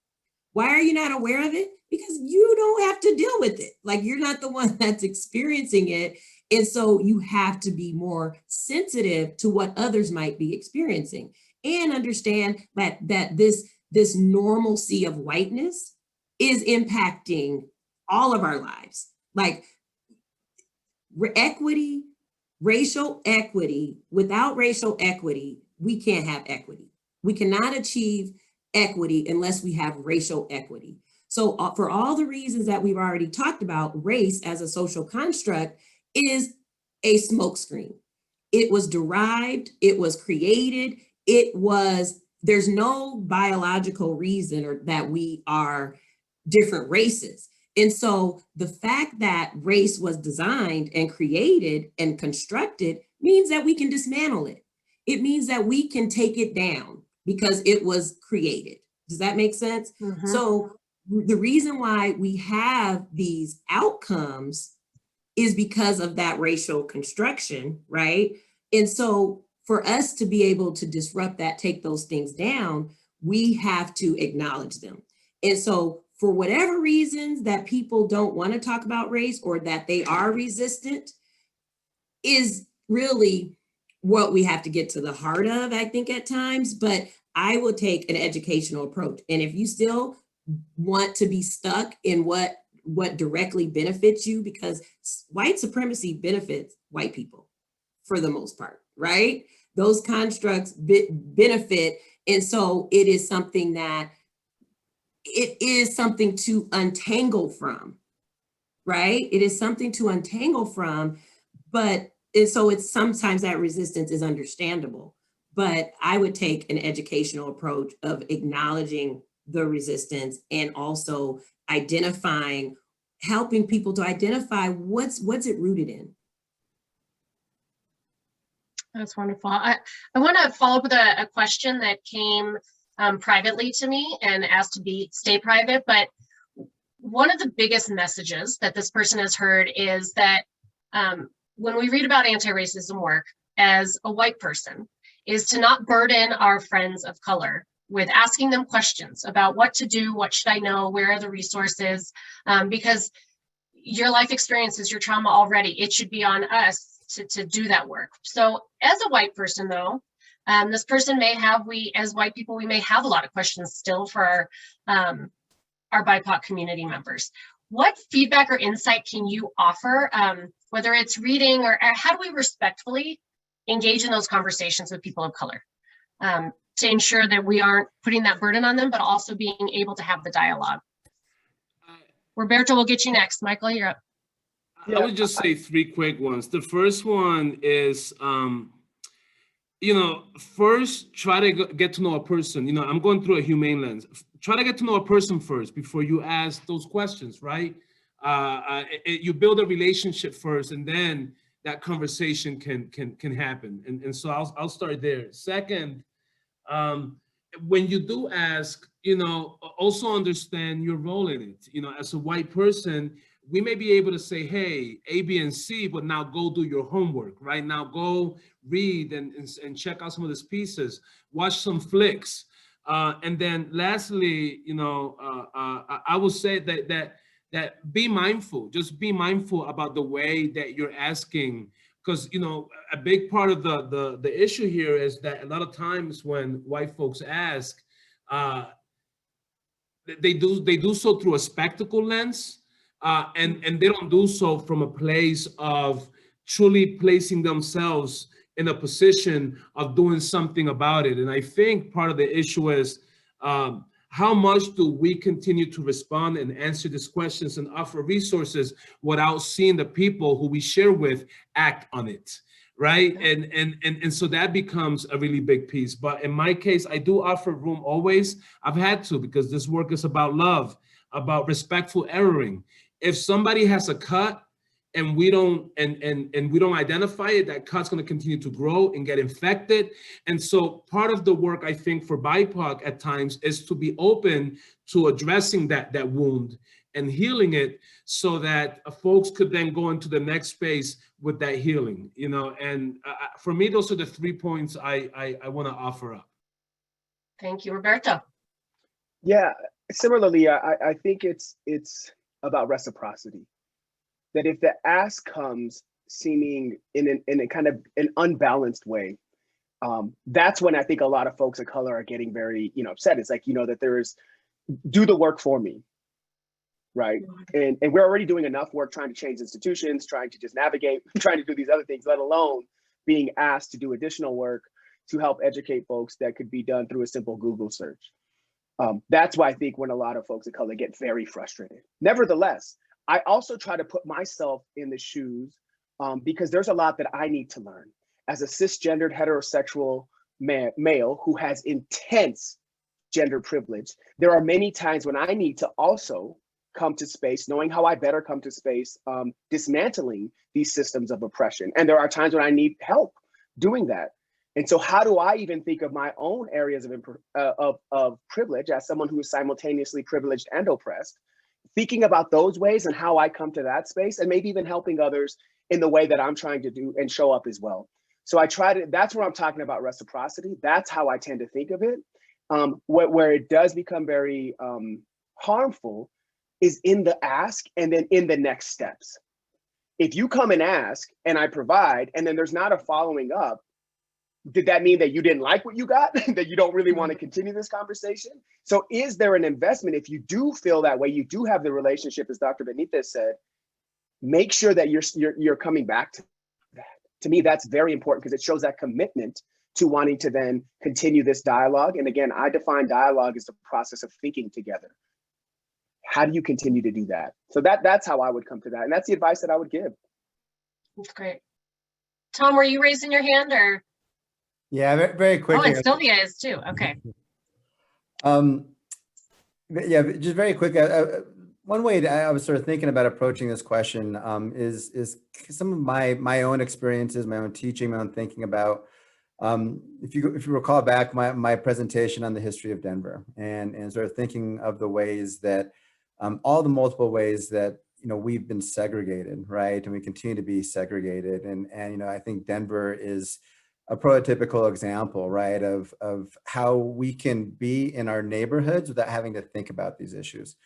Why are you not aware of it? Because you don't have to deal with it. Like, you're not the one that's experiencing it. And so you have to be more sensitive to what others might be experiencing and understand that this normalcy of whiteness is impacting all of our lives. Like, equity, racial equity, without racial equity, we can't have equity. We cannot achieve equity unless we have racial equity. So for all the reasons that we've already talked about, race as a social construct is a smokescreen. It was derived, it was created, there's no biological reason or that we are different races. And so the fact that race was designed and created and constructed means that we can dismantle it. It means that we can take it down because it was created. Does that make sense? Mm-hmm. So the reason why we have these outcomes is because of that racial construction, right? And so for us to be able to disrupt that, take those things down, we have to acknowledge them. And so for whatever reasons that people don't want to talk about race or that they are resistant is really what we have to get to the heart of, I think, at times. But I will take an educational approach. And if you still want to be stuck in what directly benefits you, because white supremacy benefits white people for the most part, right? Those constructs benefit. And so it is something to untangle from, right? It is something to untangle from, so it's sometimes that resistance is understandable, but I would take an educational approach of acknowledging the resistance and also helping people to identify what's it rooted in. That's wonderful. I want to follow up with a question that came privately to me and asked to stay private, but one of the biggest messages that this person has heard is that when we read about anti-racism work as a white person, is to not burden our friends of color with asking them questions about what to do, what should I know, where are the resources, because your life experiences, your trauma already, it should be on us to do that work. So as a white person though, this person as white people, we may have a lot of questions still for our BIPOC community members. What feedback or insight can you offer, whether it's reading or how do we respectfully engage in those conversations with people of color to ensure that we aren't putting that burden on them, but also being able to have the dialogue? Roberto, we'll get you next. Michael, you're up. I would just say three quick ones. The first one is, first try to get to know a person. I'm going through a humane lens. Try to get to know a person first before you ask those questions, right? You build a relationship first, and then that conversation can happen. And so I'll start there. Second, when you do ask, also understand your role in it. As a white person, we may be able to say, hey, A, B, and C, but now go do your homework, right? Now go read and check out some of these pieces, watch some flicks. And then lastly, I would say that that be mindful, just be mindful about the way that you're asking. Because, you know, a big part of the issue here is that a lot of times when white folks ask, they do so through a spectacle lens, and they don't do so from a place of truly placing themselves in a position of doing something about it. And I think part of the issue is, how much do we continue to respond and answer these questions and offer resources without seeing the people who we share with act on it, right? And so that becomes a really big piece. But in my case, I do offer room always. I've had to, because this work is about love, about respectful erroring. If somebody has a cut and we don't and we don't identify it, that cut's going to continue to grow and get infected. And so part of the work, I think, for BIPOC at times is to be open to addressing that wound and healing it, so that folks could then go into the next space with that healing, you know. And for me, those are the 3 points I want to offer up. Thank you, Roberto. Yeah, similarly, I think it's about reciprocity. That if the ask comes seeming in a kind of an unbalanced way, that's when I think a lot of folks of color are getting very, upset. It's like, that there is, do the work for me, right? And we're already doing enough work trying to change institutions, trying to just navigate, trying to do these other things, let alone being asked to do additional work to help educate folks that could be done through a simple Google search. That's why I think when a lot of folks of color get very frustrated. Nevertheless, I also try to put myself in the shoes, because there's a lot that I need to learn. As a cisgendered heterosexual male who has intense gender privilege, there are many times when I need to also come to space, knowing how I better come to space, dismantling these systems of oppression. And there are times when I need help doing that. And so how do I even think of my own areas of privilege as someone who is simultaneously privileged and oppressed? Thinking about those ways and how I come to that space, and maybe even helping others in the way that I'm trying to do and show up as well. So that's where I'm talking about reciprocity. That's how I tend to think of it. Where it does become very harmful is in the ask and then in the next steps. If you come and ask and I provide, and then there's not a following up, did that mean that you didn't like what you got? That you don't really want to continue this conversation? So is there an investment? If you do feel that way, you do have the relationship, as Dr. Benitez said, make sure that you're coming back to that. To me, that's very important, because it shows that commitment to wanting to then continue this dialogue. And again, I define dialogue as the process of thinking together. How do you continue to do that? So that's how I would come to that. And that's the advice that I would give. That's great. Tom, were you raising your hand, or? Yeah, very quickly. Oh, and Sylvia is too. Okay. Yeah, just very quick. One way I was sort of thinking about approaching this question is some of my own experiences, my own teaching, my own thinking about. If you recall back my presentation on the history of Denver, and sort of thinking of the ways that all the multiple ways that we've been segregated, right, and we continue to be segregated, and I think Denver is a prototypical example, right, of how we can be in our neighborhoods without having to think about these issues,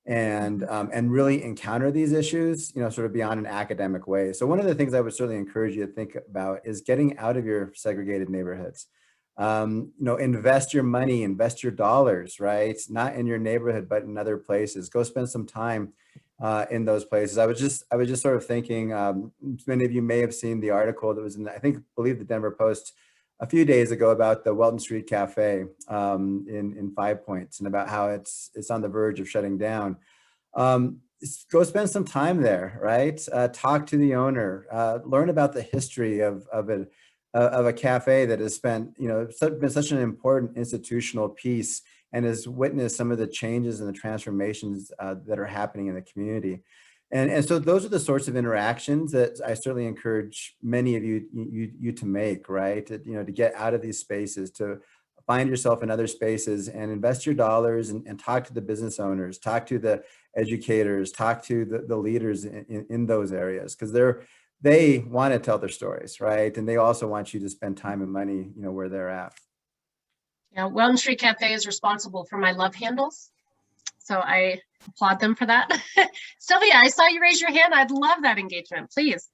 and really encounter these issues, sort of beyond an academic way. So one of the things I would certainly encourage you to think about is getting out of your segregated neighborhoods. Invest your money, invest your dollars, right? Not in your neighborhood, but in other places. Go spend some time in those places. I was just sort of thinking, many of you may have seen the article that was in, I believe the Denver Post a few days ago about the Welton Street Cafe in 5 Points, and about how it's on the verge of shutting down. Go spend some time there, right? Talk to the owner, learn about the history of a cafe that has been such an important institutional piece, and has witnessed some of the changes and the transformations that are happening in the community. And so those are the sorts of interactions that I certainly encourage many of you to make, right? To get out of these spaces, to find yourself in other spaces and invest your dollars, and talk to the business owners, talk to the educators, talk to the leaders in those areas, because they want to tell their stories, right? And they also want you to spend time and money, where they're at. Yeah, Welton Street Cafe is responsible for my love handles. So I applaud them for that. Sylvia, I saw you raise your hand. I'd love that engagement, please.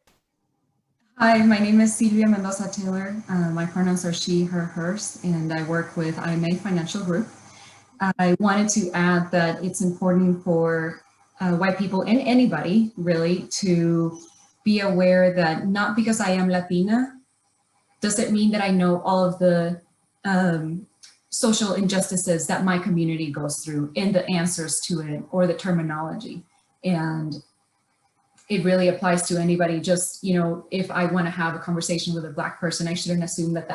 Hi, my name is Silvia Mendoza Taylor. My pronouns are she, her, hers, and I work with IMA Financial Group. I wanted to add that it's important for white people and anybody really to be aware that not because I am Latina doesn't mean that I know all of the social injustices that my community goes through and the answers to it or the terminology. And it really applies to anybody. Just, you know, if I want to have a conversation with a Black person, I shouldn't assume that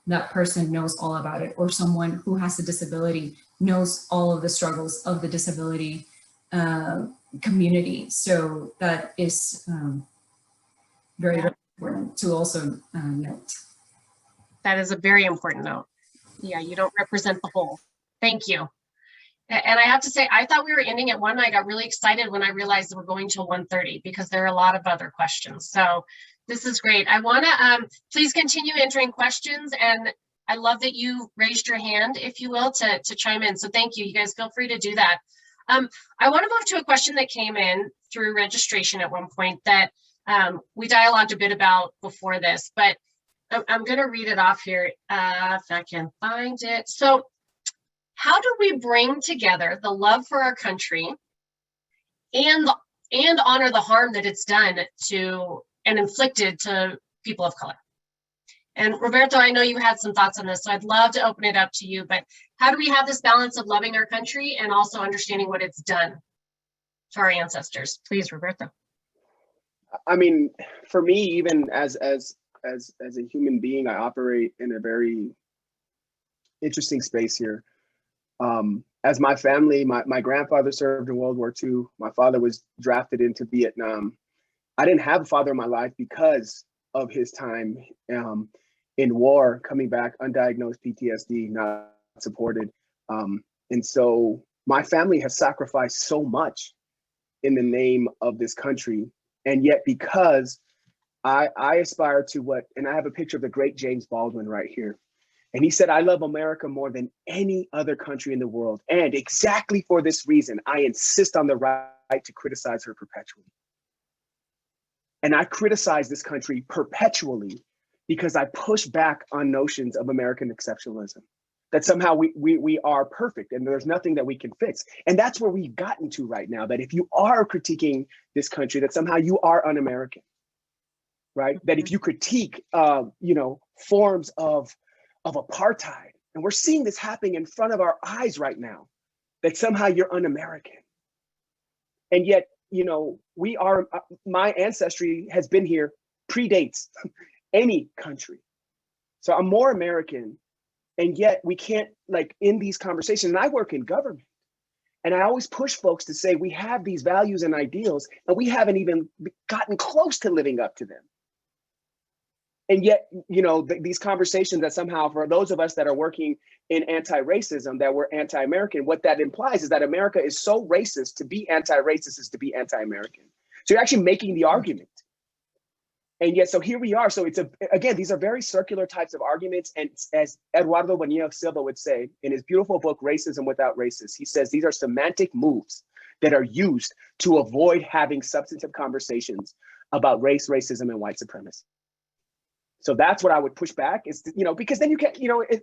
that person knows all about it, or someone who has a disability knows all of the struggles of the disability community. So that is very, very important to also note. That is a very important note. Yeah, you don't represent the whole. Thank you. And I have to say, I thought we were ending at 1. I got really excited when I realized that we're going till 1:30 because there are a lot of other questions. So this is great. I want to please continue entering questions, and I love that you raised your hand, if you will, to chime in. So thank you. You guys feel free to do that. I want to move to a question that came in through registration at one point that we dialogued a bit about before this, but I'm going to read it off here if I can find it. So, how do we bring together the love for our country and honor the harm that it's done to and inflicted to people of color? And Roberto, I know you had some thoughts on this, so I'd love to open it up to you, but how do we have this balance of loving our country and also understanding what it's done to our ancestors? Please, Roberto. I mean, for me, even as a human being, I operate in a very interesting space here. As my family, my grandfather served in World War II. My father was drafted into Vietnam. I didn't have a father in my life because of his time in war, coming back, undiagnosed PTSD, not supported. And so my family has sacrificed so much in the name of this country. And yet because I aspire to what, and I have a picture of the great James Baldwin right here. And he said, I love America more than any other country in the world. And exactly for this reason, I insist on the right to criticize her perpetually. And I criticize this country perpetually because I push back on notions of American exceptionalism, that somehow we are perfect and there's nothing that we can fix. And that's where we've gotten to right now, that if you are critiquing this country, that somehow you are un-American, right? That if you critique, forms of apartheid, and we're seeing this happening in front of our eyes right now, that somehow you're un-American. And yet, we are, my ancestry has been here, predates any country. So I'm more American, and yet we can't, in these conversations, and I work in government, and I always push folks to say we have these values and ideals, and we haven't even gotten close to living up to them. And yet, these conversations that somehow, for those of us that are working in anti-racism, that we're anti-American, what that implies is that America is so racist. To be anti-racist is to be anti-American. So you're actually making the argument. And yet, so here we are. So again, these are very circular types of arguments. And as Eduardo Bonilla Silva would say in his beautiful book, Racism Without Racists, he says these are semantic moves that are used to avoid having substantive conversations about race, racism, and white supremacy. So that's what I would push back is, because then you can,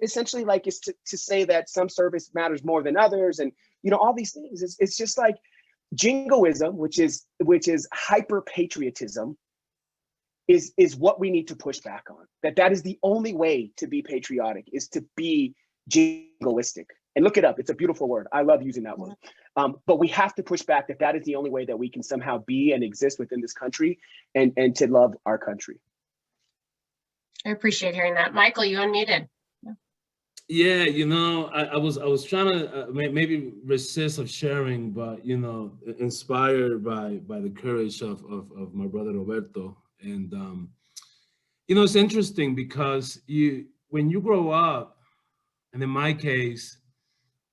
essentially is to say that some service matters more than others. And, all these things, it's just like jingoism, which is hyper patriotism is what we need to push back on. That is the only way to be patriotic, is to be jingoistic. And look it up. It's a beautiful word. I love using that word. But we have to push back that is the only way that we can somehow be and exist within this country and to love our country. I appreciate hearing that. Michael, you unmuted. Yeah, I was trying to maybe resist of sharing, but inspired by the courage of my brother Roberto. And it's interesting because when you grow up, and in my case,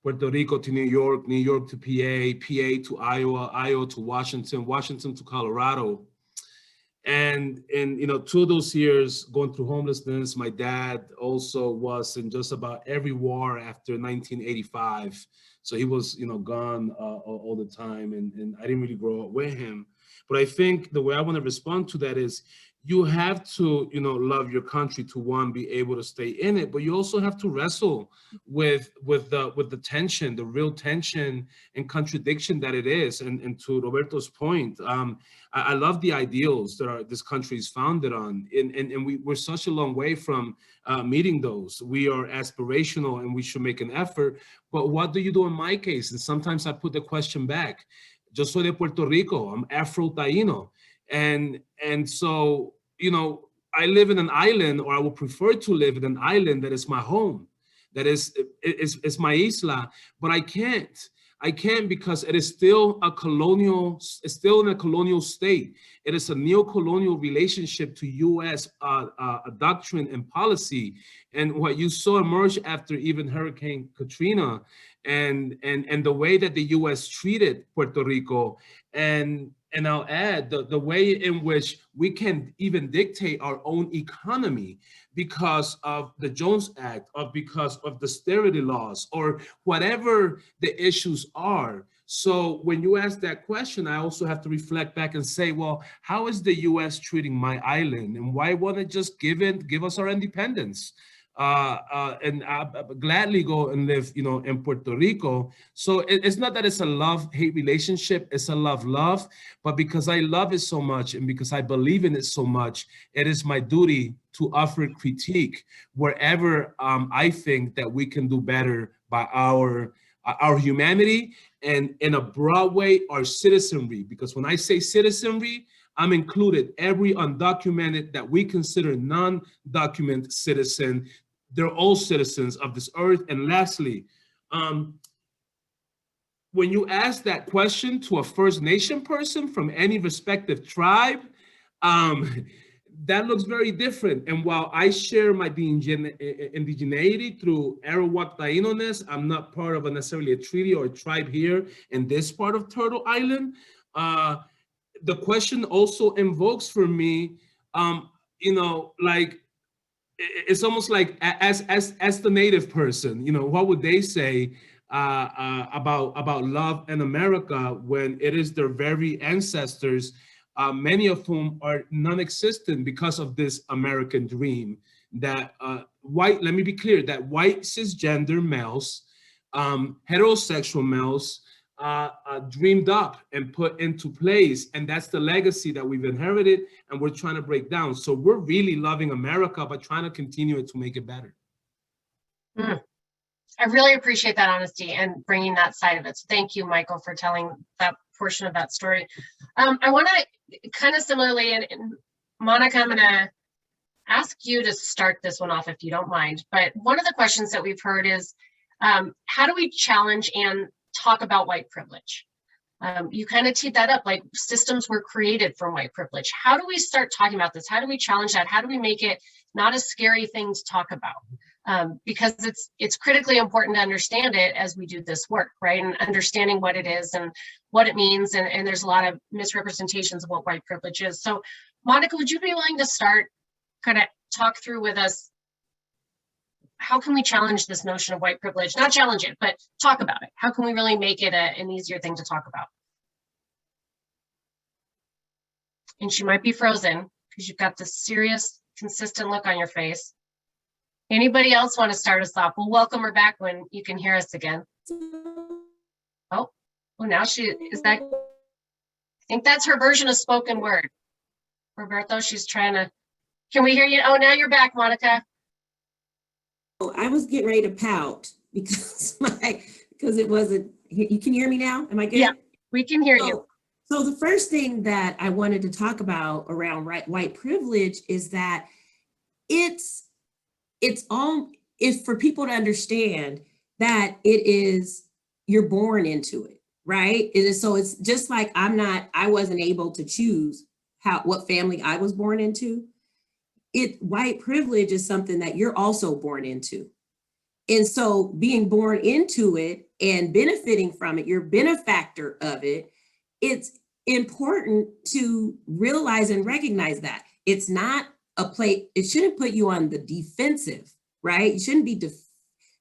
Puerto Rico to New York to PA, PA to Iowa, Iowa to Washington, Washington to Colorado. And in, you know, 2 of those years going through homelessness, my dad also was in just about every war after 1985. So he was, you know, gone all the time, and I didn't really grow up with him. But I think the way I want to respond to that is, you have to, you know, love your country to, one, be able to stay in it, but you also have to wrestle with the tension, the real tension and contradiction that it is. And to Roberto's point, I love the ideals that this country is founded on, and we're such a long way from meeting those. We are aspirational and we should make an effort, but what do you do in my case? And sometimes I put the question back. Yo soy de Puerto Rico, I'm Afro-Taino. And so, you know, I live in an island, or I would prefer to live in an island that is my home, that is my isla, but I can't because it is still a colonial, it's still in a colonial state. It is a neo-colonial relationship to U.S. doctrine and policy. And what you saw emerge after even Hurricane Katrina, and the way that the U.S. treated Puerto Rico, and I'll add the way in which we can even dictate our own economy because of the Jones Act, or because of the austerity laws, or whatever the issues are. So when you ask that question, I also have to reflect back and say, well, how is the U.S. treating my island? And why won't it just give us our independence? And I gladly go and live, you know, in Puerto Rico. So it's not that it's a love-hate relationship, it's a love-love, but because I love it so much and because I believe in it so much, it is my duty to offer critique wherever I think that we can do better by our humanity, and in a broad way, our citizenry. Because when I say citizenry, I'm included every undocumented that we consider non-documented citizen. They're all citizens of this earth. And lastly, when you ask that question to a First Nation person from any respective tribe, that looks very different. And while I share my indigeneity through Arawak Taino-ness, I'm not part of necessarily a treaty or a tribe here in this part of Turtle Island. The question also invokes for me, you know, like, it's almost like as the Native person, you know, what would they say about love in America when it is their very ancestors, many of whom are non-existent because of this American dream that let me be clear, that white cisgender males, heterosexual males, dreamed up and put into place. And that's the legacy that we've inherited and we're trying to break down. So we're really loving America, but trying to continue it to make it better. I really appreciate that honesty and bringing that side of it. So thank you, Michael, for telling that portion of that story. I want to kind of similarly, and Monica, I'm going to ask you to start this one off if you don't mind. But one of the questions that we've heard is, how do we challenge and talk about white privilege? You kind of teed that up, like systems were created from white privilege. How do we start talking about this? How do we challenge that? How do we make it not a scary thing to talk about? Because it's critically important to understand it as we do this work, right? And understanding what it is and what it means. And there's a lot of misrepresentations of what white privilege is. So Monica, would you be willing to start, kind of talk through with us, how can we challenge this notion of white privilege? Not challenge it, but talk about it. How can we really make it an easier thing to talk about? And she might be frozen because you've got this serious, consistent look on your face. Anybody else want to start us off? We'll welcome her back when you can hear us again. Oh, now she is that. I think that's her version of spoken word. Roberto, she's trying to. Can we hear you? Oh, now you're back, Monica. I was getting ready to pout because it wasn't. You can hear me now? Am I good? Yeah, we can hear you. So the first thing that I wanted to talk about around white privilege is that it's for people to understand that you're born into it, right? It is, so it's just like I wasn't able to choose what family I was born into. White privilege is something that you're also born into. And so being born into it and benefiting from it, you're a benefactor of it, important to realize and recognize that it's not a play. It shouldn't put you on the defensive, right? You shouldn't be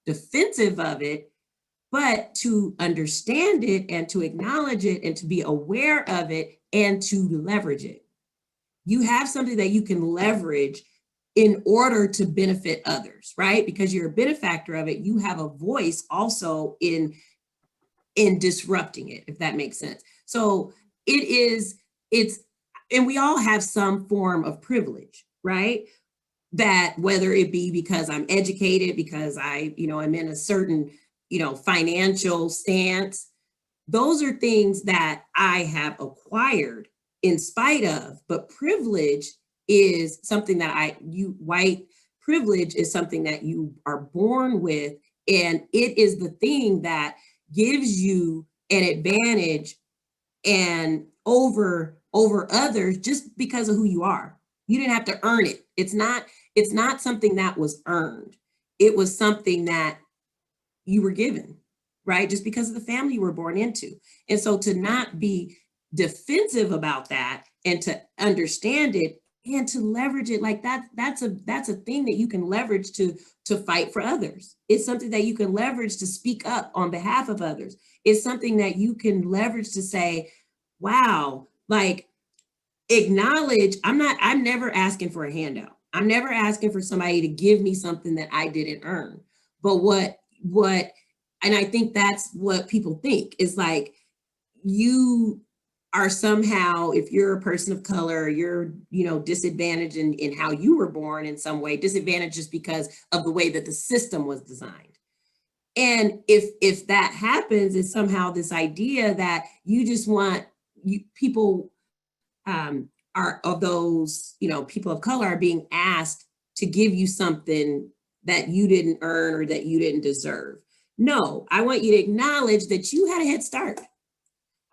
defensive of it, but to understand it and to acknowledge it and to be aware of it and to leverage it. You have something that you can leverage in order to benefit others, right? Because you're a benefactor of it, you have a voice also in disrupting it, if that makes sense. So and we all have some form of privilege, right? That whether it be because I'm educated, because I'm in a certain, financial stance, those are things that I have acquired in spite of, but privilege is something that white privilege is something that you are born with, and it is the thing that gives you an advantage and over others just because of who you are. You didn't have to earn it. It's not something that was earned. It was something that you were given, right? Just because of the family you were born into. And so to not be defensive about that and to understand it and to leverage it, like that's a thing that you can leverage to fight for others. It's something that you can leverage to speak up on behalf of others. It's something that you can leverage to say, wow, like acknowledge, I'm never asking for a handout. I'm never asking for somebody to give me something that I didn't earn. But and I think that's what people think is like, you are somehow, if you're a person of color, you're, disadvantaged in how you were born in some way, disadvantaged just because of the way that the system was designed. And if that happens, it's somehow this idea that you just want people are of those, people of color are being asked to give you something that you didn't earn or that you didn't deserve. No, I want you to acknowledge that you had a head start.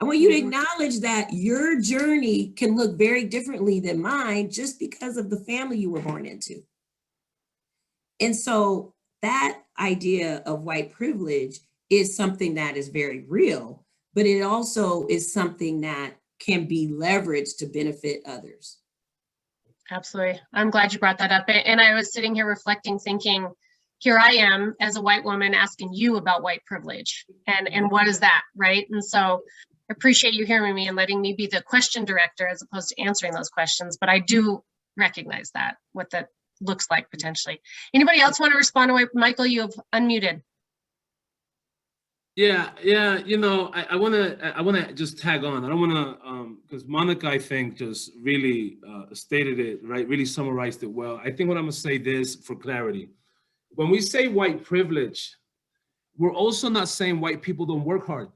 I want you to acknowledge that your journey can look very differently than mine just because of the family you were born into. And so that idea of white privilege is something that is very real, but it also is something that can be leveraged to benefit others. Absolutely. I'm glad you brought that up. And I was sitting here reflecting, thinking, here I am as a white woman asking you about white privilege and what is that, right? And so I appreciate you hearing me and letting me be the question director as opposed to answering those questions, but I do recognize that, what that looks like potentially. Anybody else want to respond to Michael? You have unmuted. Yeah. I want to just tag on. I don't want to, because Monica, I think, just really stated it, right? Really summarized it well. I think what I'm going to say this for clarity. When we say white privilege, we're also not saying white people don't work hard.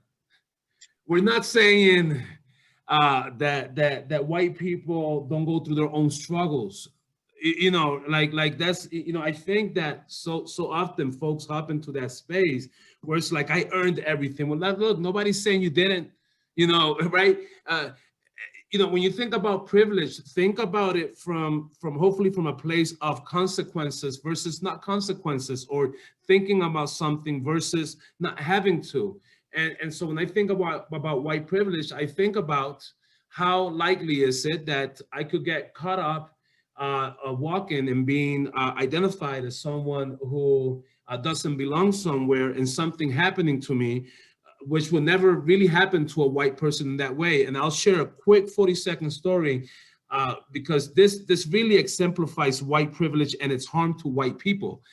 We're not saying that white people don't go through their own struggles. Like that's, I think that so often folks hop into that space where it's like, I earned everything. Well, look, nobody's saying you didn't, right? When you think about privilege, think about it from hopefully from a place of consequences versus not consequences, or thinking about something versus not having to. And so when I think about white privilege, I think about how likely is it that I could get caught up walking and being identified as someone who doesn't belong somewhere, and something happening to me, which will never really happen to a white person in that way. And I'll share a quick 40-second story because this really exemplifies white privilege and its harm to white people.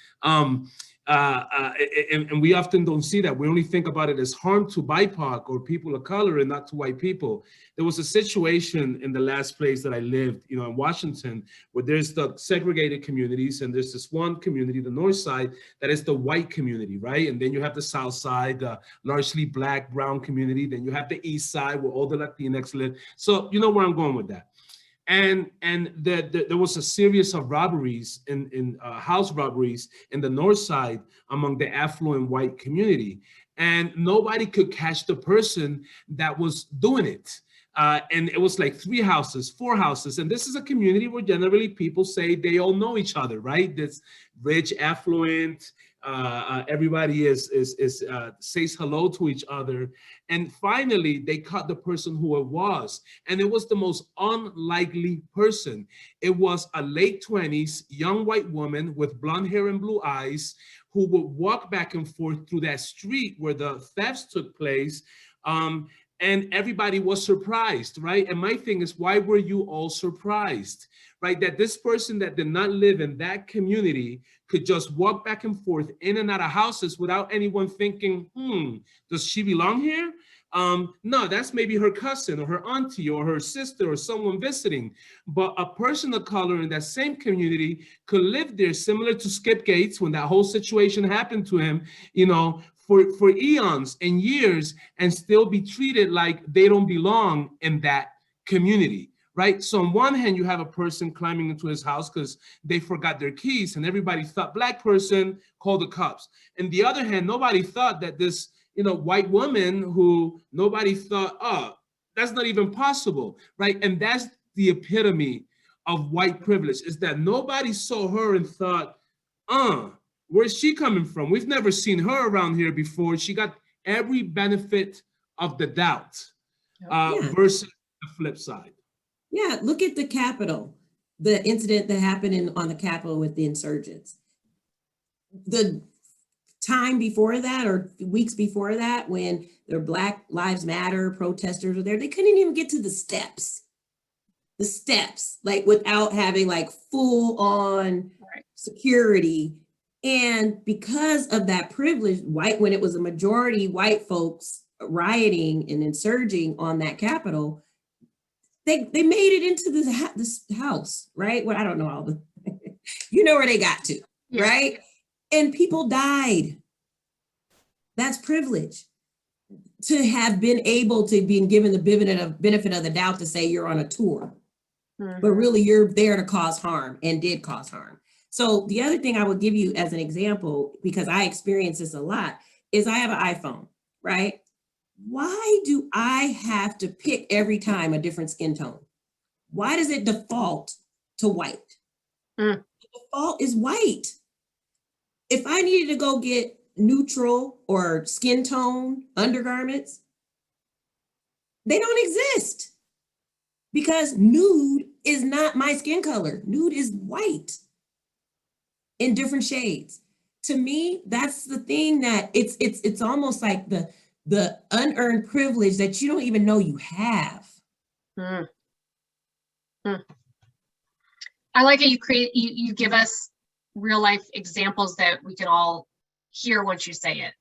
And we often don't see that. We only think about it as harm to BIPOC or people of color and not to white people. There was a situation in the last place that I lived, in Washington, where there's the segregated communities, and there's this one community, the North Side, that is the white community, right? And then you have the South Side, the largely Black, brown community. Then you have the East Side, where all the Latinx live. So you know where I'm going with that. And there was a series of robberies in house robberies in the North Side among the affluent white community, and nobody could catch the person that was doing it. And it was like 3 houses, 4 houses. And this is a community where generally people say they all know each other, right? This rich, affluent, everybody says hello to each other. And finally, they caught the person who it was. And it was the most unlikely person. It was a late 20s, young white woman with blonde hair and blue eyes who would walk back and forth through that street where the thefts took place. And everybody was surprised, right? And my thing is, why were you all surprised, right? That this person that did not live in that community could just walk back and forth in and out of houses without anyone thinking, does she belong here? No, that's maybe her cousin or her auntie or her sister or someone visiting. But a person of color in that same community could live there, similar to Skip Gates when that whole situation happened to him, you know, for eons and years, and still be treated like they don't belong in that community, right? So on one hand, you have a person climbing into his house because they forgot their keys and everybody thought black person, called the cops. And the other hand, nobody thought that this, you know, white woman who nobody thought, oh, that's not even possible, right? And that's the epitome of white privilege, is that nobody saw her and thought, where's she coming from? We've never seen her around here before. She got every benefit of the doubt versus the flip side. Yeah, look at the Capitol, the incident that happened on the Capitol with the insurgents. The time before that, or weeks before that, when the Black Lives Matter protesters were there, they couldn't even get to the steps. Like without having like full on security. And because of that privilege, when it was a majority white folks rioting and insurging on that Capitol, they made it into this house, right? Well, I don't know all the, you know where they got to, right? And people died. That's privilege. To have been able to be given the benefit of the doubt to say you're on a tour, but really you're there to cause harm and did cause harm. So the other thing I would give you as an example, because I experience this a lot, is I have an iPhone, right? Why do I have to pick every time a different skin tone? Why does it default to white? The default is white. If I needed to go get neutral or skin tone undergarments, they don't exist because nude is not my skin color. Nude is white in different shades. To me, that's the thing that it's almost like the unearned privilege that you don't even know you have. I like it. You give us real life examples that we can all hear once you say it,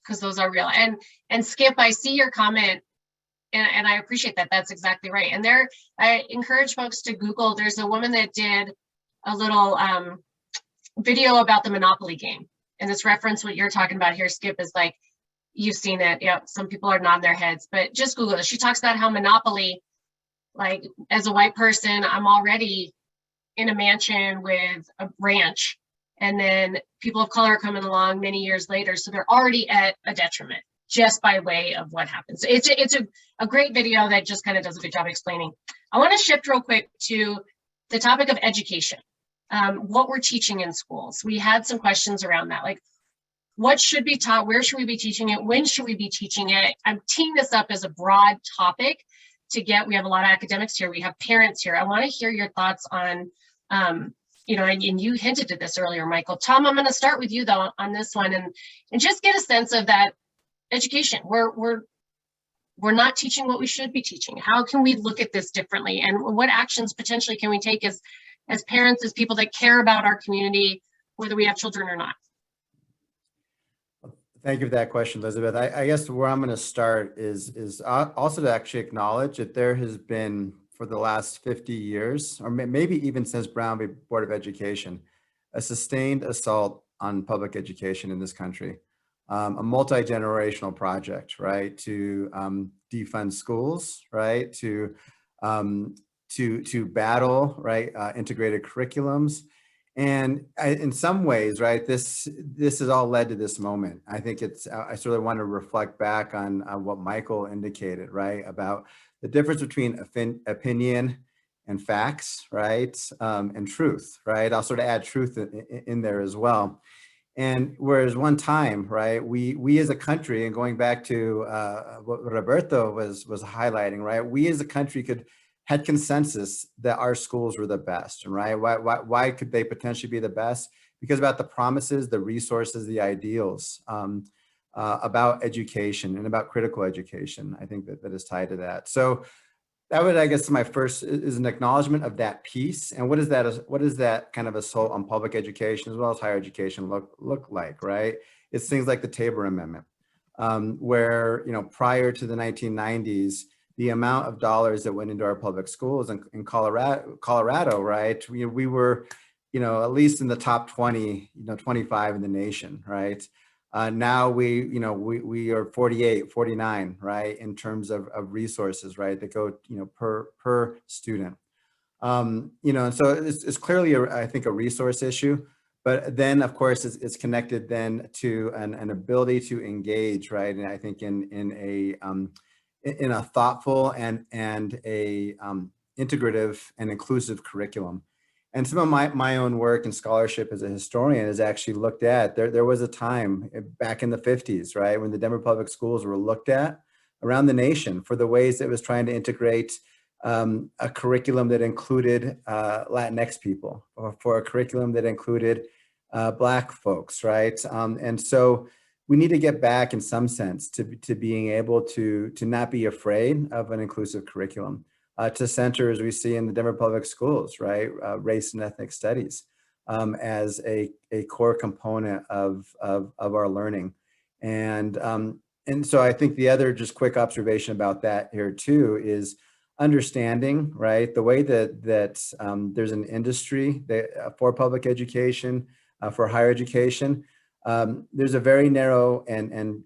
because those are real. And Skip, I see your comment, and I appreciate that. That's exactly right. And I encourage folks to Google. There's a woman that did a little video about the Monopoly game, and this reference what you're talking about here, Skip, is like, you've seen it. Yeah, some people are nodding their heads, but just Google it. She talks about how Monopoly, like as a white person, I'm already in a mansion with a ranch, and then people of color are coming along many years later, so they're already at a detriment just by way of what happens. It's a great video that just kind of does a good job explaining. I want to shift real quick to the topic of education. What we're teaching in schools. We had some questions around that, like what should be taught, where should we be teaching it, when should we be teaching it? I'm teeing this up as a broad topic we have a lot of academics here, we have parents here. I want to hear your thoughts on, you know, and you hinted at this earlier, Michael. Tom, I'm going to start with you though on this one, and just get a sense of that education. We're not teaching what we should be teaching. How can we look at this differently, and what actions potentially can we take as parents, as people that care about our community, whether we have children or not? Thank you for that question, Elizabeth. I guess where I'm going to start is also to actually acknowledge that there has been, for the last 50 years, or maybe even since Brown v. Board of Education, a sustained assault on public education in this country, a multi-generational project, right, to defund schools, right, to battle, right, integrated curriculums. And in some ways, right, this has all led to this moment. I think I sort of want to reflect back on what Michael indicated, right, about the difference between opinion and facts, right? And truth, right? I'll sort of add truth in there as well. And whereas one time, right, we as a country, and going back to what Roberto was highlighting, right, we as a country had consensus that our schools were the best, right? Why could they potentially be the best? Because about the promises, the resources, the ideals about education and about critical education. I think that is tied to that. So that would, I guess, my first is an acknowledgement of that piece. And what is that kind of assault on public education as well as higher education look like, right? It's things like the Tabor Amendment, where, you know, prior to the 1990s, the amount of dollars that went into our public schools in Colorado, right? We were, you know, at least in the top 20, 25 in the nation, right? Now we are 48, 49, right, in terms of resources, right, that go, you know, per student. You know, and so it's clearly, I think, a resource issue, but then of course it's connected then to an ability to engage, right, and I think in a thoughtful and a integrative and inclusive curriculum. And some of my own work and scholarship as a historian has actually looked at, there was a time back in the 50s, right, when the Denver Public Schools were looked at around the nation for the ways that it was trying to integrate a curriculum that included Latinx people, or for a curriculum that included Black folks, right? And so we need to get back in some sense to being able to not be afraid of an inclusive curriculum. To center, as we see in the Denver Public Schools, right, race and ethnic studies as a core component of our learning. And so I think the other just quick observation about that here too is understanding, right, the way that there's an industry that, for public education, for higher education. There's a very narrow and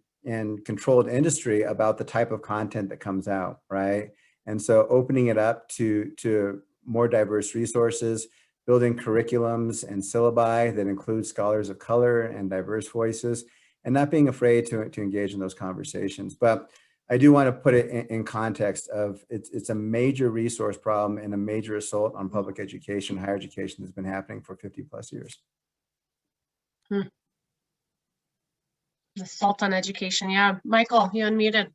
controlled industry about the type of content that comes out, right? And so opening it up to more diverse resources, building curriculums and syllabi that include scholars of color and diverse voices, and not being afraid to engage in those conversations. But I do want to put it in context of it's a major resource problem and a major assault on public education, higher education that's been happening for 50 plus years. Assault on education, yeah. Michael, you unmuted.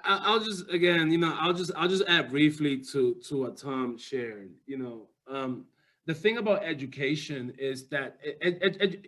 I'll just, again, you know, I'll just add briefly to what Tom shared. You know, the thing about education is that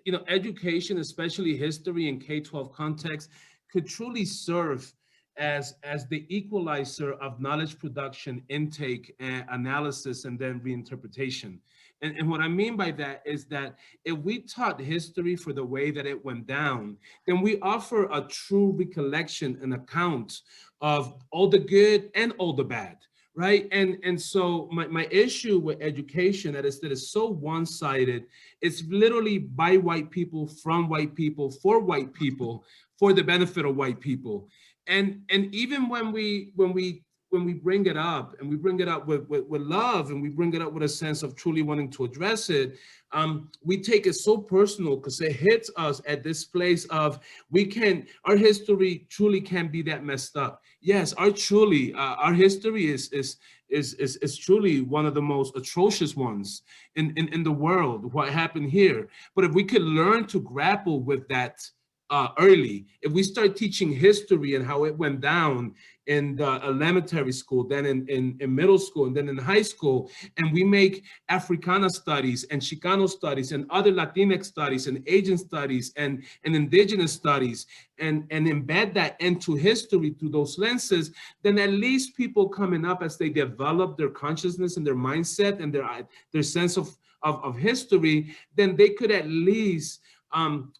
you know, education, especially history and K-12 context, could truly serve as the equalizer of knowledge production, intake, and analysis, and then reinterpretation. And what I mean by that is that if we taught history for the way that it went down, then we offer a true recollection and account of all the good and all the bad, right? And so my issue with education that is so one-sided, it's literally by white people, from white people, for white people, for the benefit of white people. And even when we bring it up, and we bring it up with love, and we bring it up with a sense of truly wanting to address it, we take it so personal because it hits us at this place of our history truly can be that messed up. Yes, our history is truly one of the most atrocious ones in the world, what happened here. But if we could learn to grapple with that early, if we start teaching history and how it went down in the elementary school, then in middle school, and then in high school, and we make Africana studies and Chicano studies and other Latinx studies and Asian studies and indigenous studies, and embed that into history through those lenses, then at least people coming up as they develop their consciousness and their mindset and their sense of history, then they could at least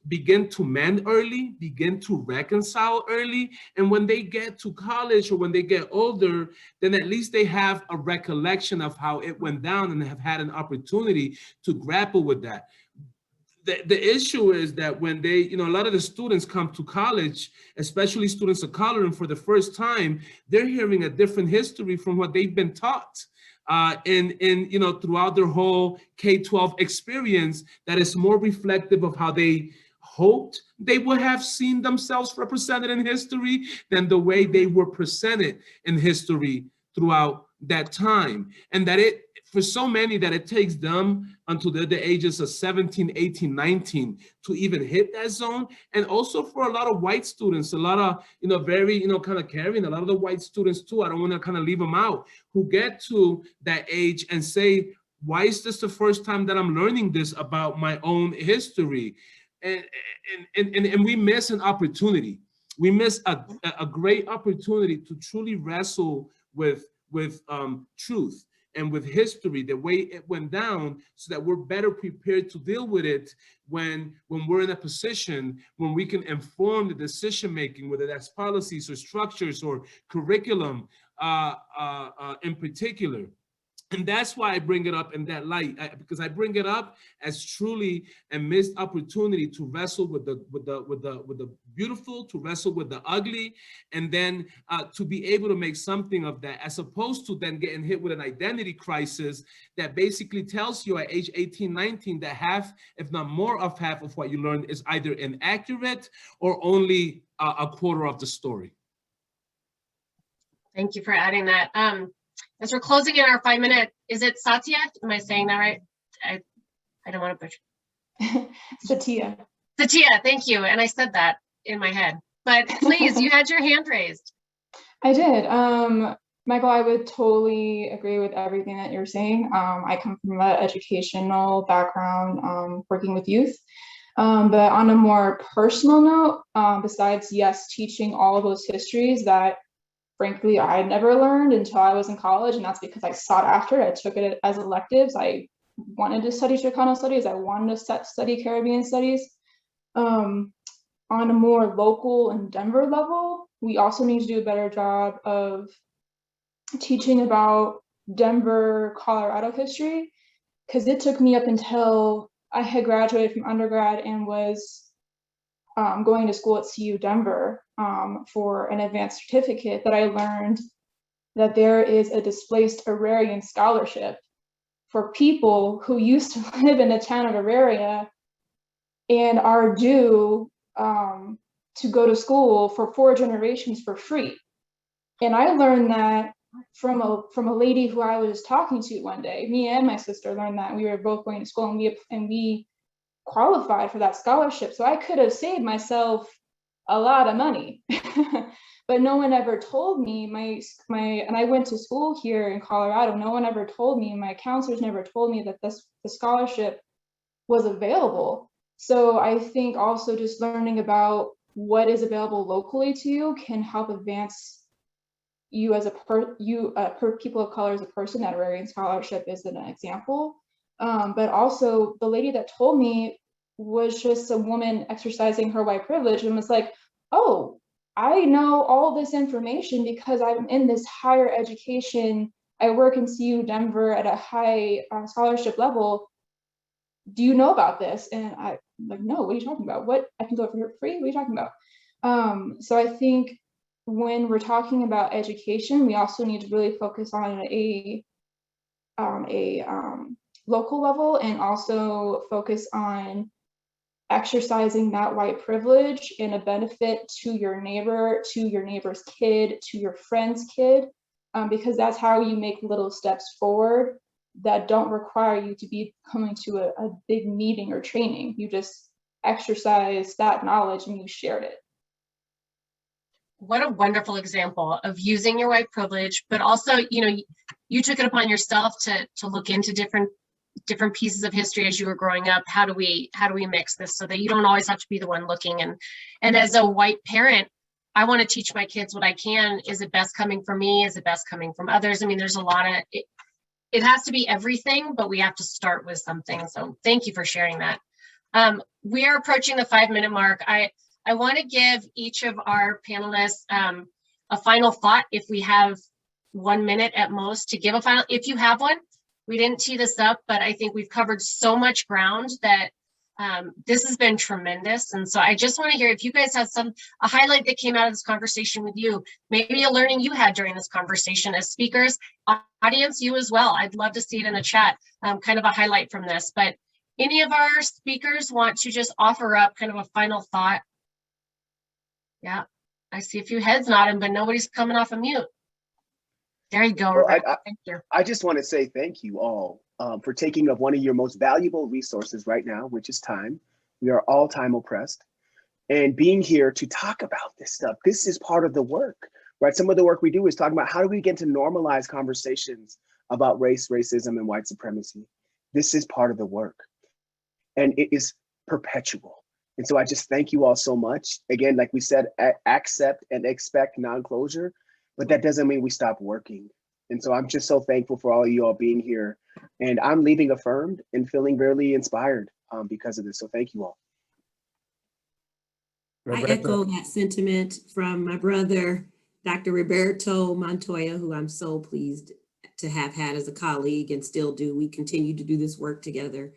begin to mend early, begin to reconcile early. And when they get to college or when they get older, then at least they have a recollection of how it went down and have had an opportunity to grapple with that. The issue is that when they, you know, a lot of the students come to college, especially students of color, and for the first time, they're hearing a different history from what they've been taught. You know, throughout their whole K-12 experience, that is more reflective of how they hoped they would have seen themselves represented in history than the way they were presented in history throughout that time. And that it, for so many, that it takes them until the ages of 17, 18, 19 to even hit that zone. And also for a lot of white students, a lot of, very, kind of caring, a lot of the white students too, I don't want to kind of leave them out, who get to that age and say, why is this the first time that I'm learning this about my own history? And we miss an opportunity. We miss a great opportunity to truly wrestle with truth and with history, the way it went down, so that we're better prepared to deal with it when we're in a position when we can inform the decision making, whether that's policies or structures or curriculum in particular. And that's why I bring it up in that light, because I bring it up as truly a missed opportunity to wrestle with the beautiful, to wrestle with the ugly, and then to be able to make something of that, as opposed to then getting hit with an identity crisis that basically tells you at age 18, 19 that half, if not more of half of what you learned is either inaccurate or only a quarter of the story. Thank you for adding that. As we're closing in our 5 minute, is it Satya? Am I saying that right? I don't want to butcher. Satya. Satya, thank you. And I said that in my head, but please, you had your hand raised. I did. Michael, I would totally agree with everything that you're saying. I come from an educational background, working with youth. But on a more personal note, besides, yes, teaching all of those histories that frankly, I never learned until I was in college, and that's because I sought after it. I took it as electives. I wanted to study Chicano studies. I wanted to study Caribbean studies. On a more local and Denver level, we also need to do a better job of teaching about Denver, Colorado history, because it took me up until I had graduated from undergrad and was going to school at CU Denver for an advanced certificate that I learned that there is a displaced agrarian scholarship for people who used to live in the town of Auraria and are due to go to school for 4 generations for free. And I learned that from a lady who I was talking to one day. Me and my sister learned that. We were both going to school, and we qualified for that scholarship. So I could have saved myself a lot of money, but no one ever told me. And I went to school here in Colorado. No one ever told me. My counselors never told me that the scholarship was available. So I think also just learning about what is available locally to you can help advance you as people of color as a person. That Agrarian Scholarship is an example. But also the lady that told me was just a woman exercising her white privilege and was like, oh, I know all this information because I'm in this higher education. I work in CU Denver at a high scholarship level. Do you know about this? And I'm like, no, what are you talking about? What, I can go for free? What are you talking about? So I think when we're talking about education, we also need to really focus on a local level and also focus on exercising that white privilege in a benefit to your neighbor, to your neighbor's kid, to your friend's kid, because that's how you make little steps forward that don't require you to be coming to a big meeting or training. You just exercise that knowledge and you shared it. What a wonderful example of using your white privilege, but also, you took it upon yourself to look into different pieces of history as you were growing up. How do we mix this so that you don't always have to be the one looking? And as a white parent, I want to teach my kids what I can. Is it best coming from me? Is it best coming from others? I mean, there's a lot of it has to be everything, but we have to start with something. So thank you for sharing that. We are approaching the 5-minute mark. I want to give each of our panelists a final thought. If we have 1 minute at most to give a final, if you have one. We didn't tee this up, but I think we've covered so much ground that this has been tremendous. And so I just want to hear if you guys have a highlight that came out of this conversation with you, maybe a learning you had during this conversation as speakers, audience, you as well. I'd love to see it in the chat, kind of a highlight from this. But Any of our speakers want to just offer up kind of a final thought? Yeah, I see a few heads nodding, but nobody's coming off of mute. There you go, Rebecca. Thank you. I just want to say thank you all for taking up one of your most valuable resources right now, which is time. We are all time oppressed. And being here to talk about this stuff. This is part of the work, right? Some of the work we do is talking about how do we get to normalize conversations about race, racism, and white supremacy. This is part of the work. And it is perpetual. And so I just thank you all so much. Again, like we said, accept and expect non-closure, but that doesn't mean we stop working. And so I'm just so thankful for all of you all being here. And I'm leaving affirmed and feeling really inspired because of this. So thank you all. I echo that sentiment from my brother, Dr. Roberto Montoya, who I'm so pleased to have had as a colleague and still do. We continue to do this work together.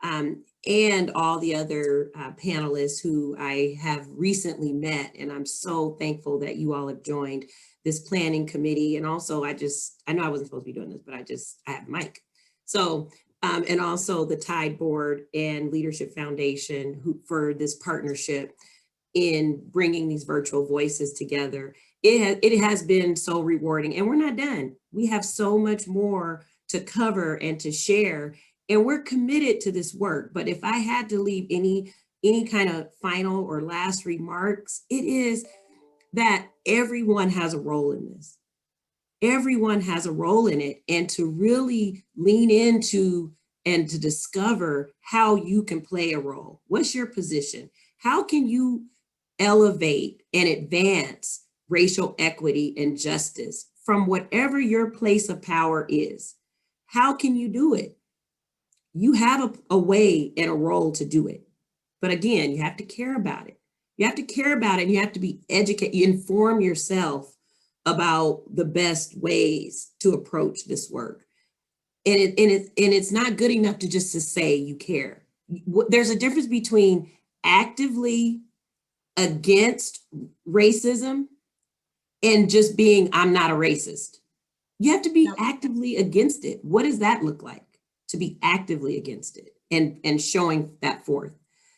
And all the other panelists who I have recently met. And I'm so thankful that you all have joined this planning committee. And also I know I wasn't supposed to be doing this, but I have Mike. So, and also the Tide Board and Leadership Foundation for this partnership in bringing these virtual voices together. It has been so rewarding, and we're not done. We have so much more to cover and to share, and we're committed to this work. But if I had to leave any kind of final or last remarks, it is that everyone has a role in this. Everyone has a role in it, and to really lean into and to discover how you can play a role. What's your position? How can you elevate and advance racial equity and justice from whatever your place of power is? How can you do it? You have a way and a role to do it. But again, you have to care about it. You have to care about it, and you have to be educated, inform yourself about the best ways to approach this work. And it's not good enough to just to say you care. There's a difference between actively against racism and just being, I'm not a racist. You have to be actively against it. What does that look like? To be actively against it and showing that forth.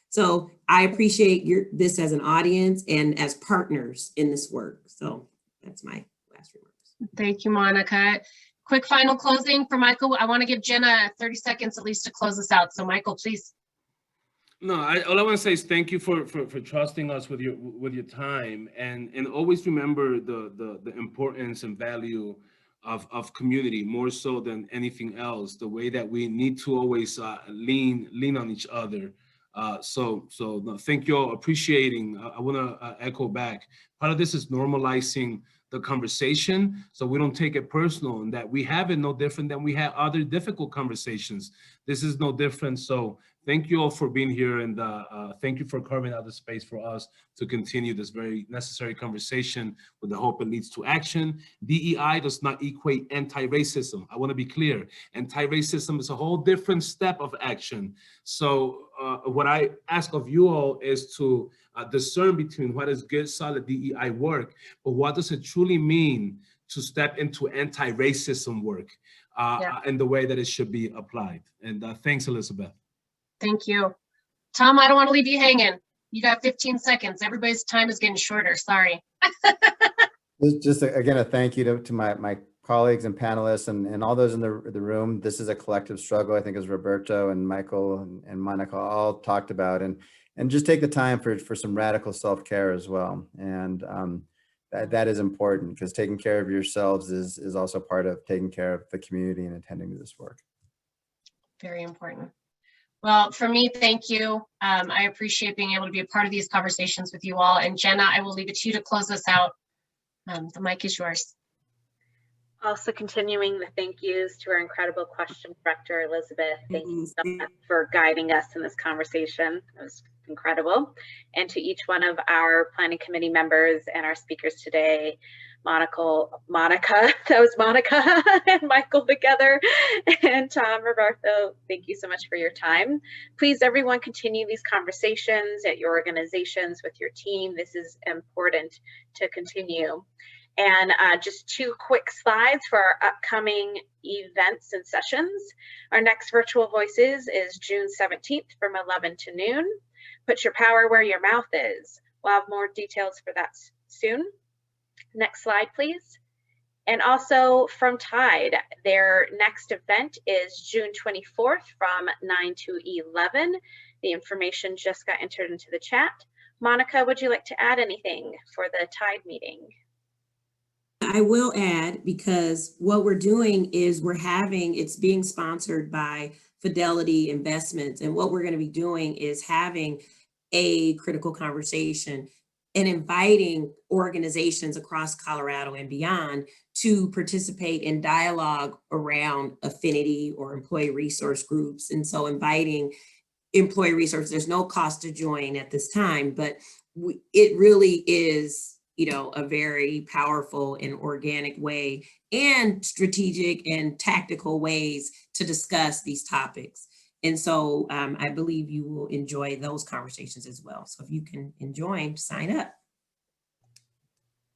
So I appreciate this as an audience and as partners in this work. So that's my last remarks. Thank you, Monica. Quick final closing for Michael. I want to give Jenna 30 seconds at least to close us out. So Michael, please. No, all I want to say is thank you for trusting us with your time, and always remember the importance and value of community, more so than anything else. The way that we need to always lean on each other. So no, thank you all. Appreciating. I want to echo back. Part of this is normalizing the conversation, so we don't take it personal, and that we have it no different than we have other difficult conversations. This is no different. So thank you all for being here, and thank you for carving out the space for us to continue this very necessary conversation with the hope it leads to action. DEI does not equate anti-racism. I want to be clear. Anti-racism is a whole different step of action. So what I ask of you all is to discern between what is good, solid DEI work, but what does it truly mean to step into anti-racism work in the way that it should be applied. And thanks, Elizabeth. Thank you. Tom, I don't want to leave you hanging. You got 15 seconds. Everybody's time is getting shorter. Sorry. Just again, a thank you to my colleagues and panelists and all those in the room. This is a collective struggle, I think, as Roberto and Michael and Monica all talked about, and just take the time for some radical self-care as well. And that is important, because taking care of yourselves is also part of taking care of the community and attending to this work. Very important. Well, for me, thank you. I appreciate being able to be a part of these conversations with you all. And Jenna, I will leave it to you to close us out. The mic is yours. Also continuing the thank yous to our incredible question director, Elizabeth. Thank you so much for guiding us in this conversation. It was incredible. And to each one of our planning committee members and our speakers today, Monica, that was Monica and Michael together, and Tom, Roberto, thank you so much for your time. Please, everyone, continue these conversations at your organizations with your team. This is important to continue. And just 2 quick slides for our upcoming events and sessions. Our next Virtual Voices is June 17th from 11 to noon. Put your power where your mouth is. We'll have more details for that soon. Next slide, please. And also from Tide, their next event is June 24th from 9 to 11. The information just got entered into the chat. Monica, would you like to add anything for the Tide meeting? I will add, because what we're doing is it's being sponsored by Fidelity Investments. And what we're going to be doing is having a critical conversation and inviting organizations across Colorado and beyond to participate in dialogue around affinity or employee resource groups. And so inviting employee resource, there's no cost to join at this time, but it really is, a very powerful and organic way and strategic and tactical ways to discuss these topics. And so I believe you will enjoy those conversations as well. So if you can join, sign up.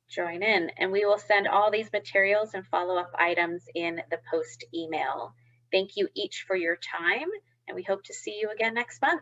Join in, and we will send all these materials and follow-up items in the post email. Thank you each for your time, and we hope to see you again next month.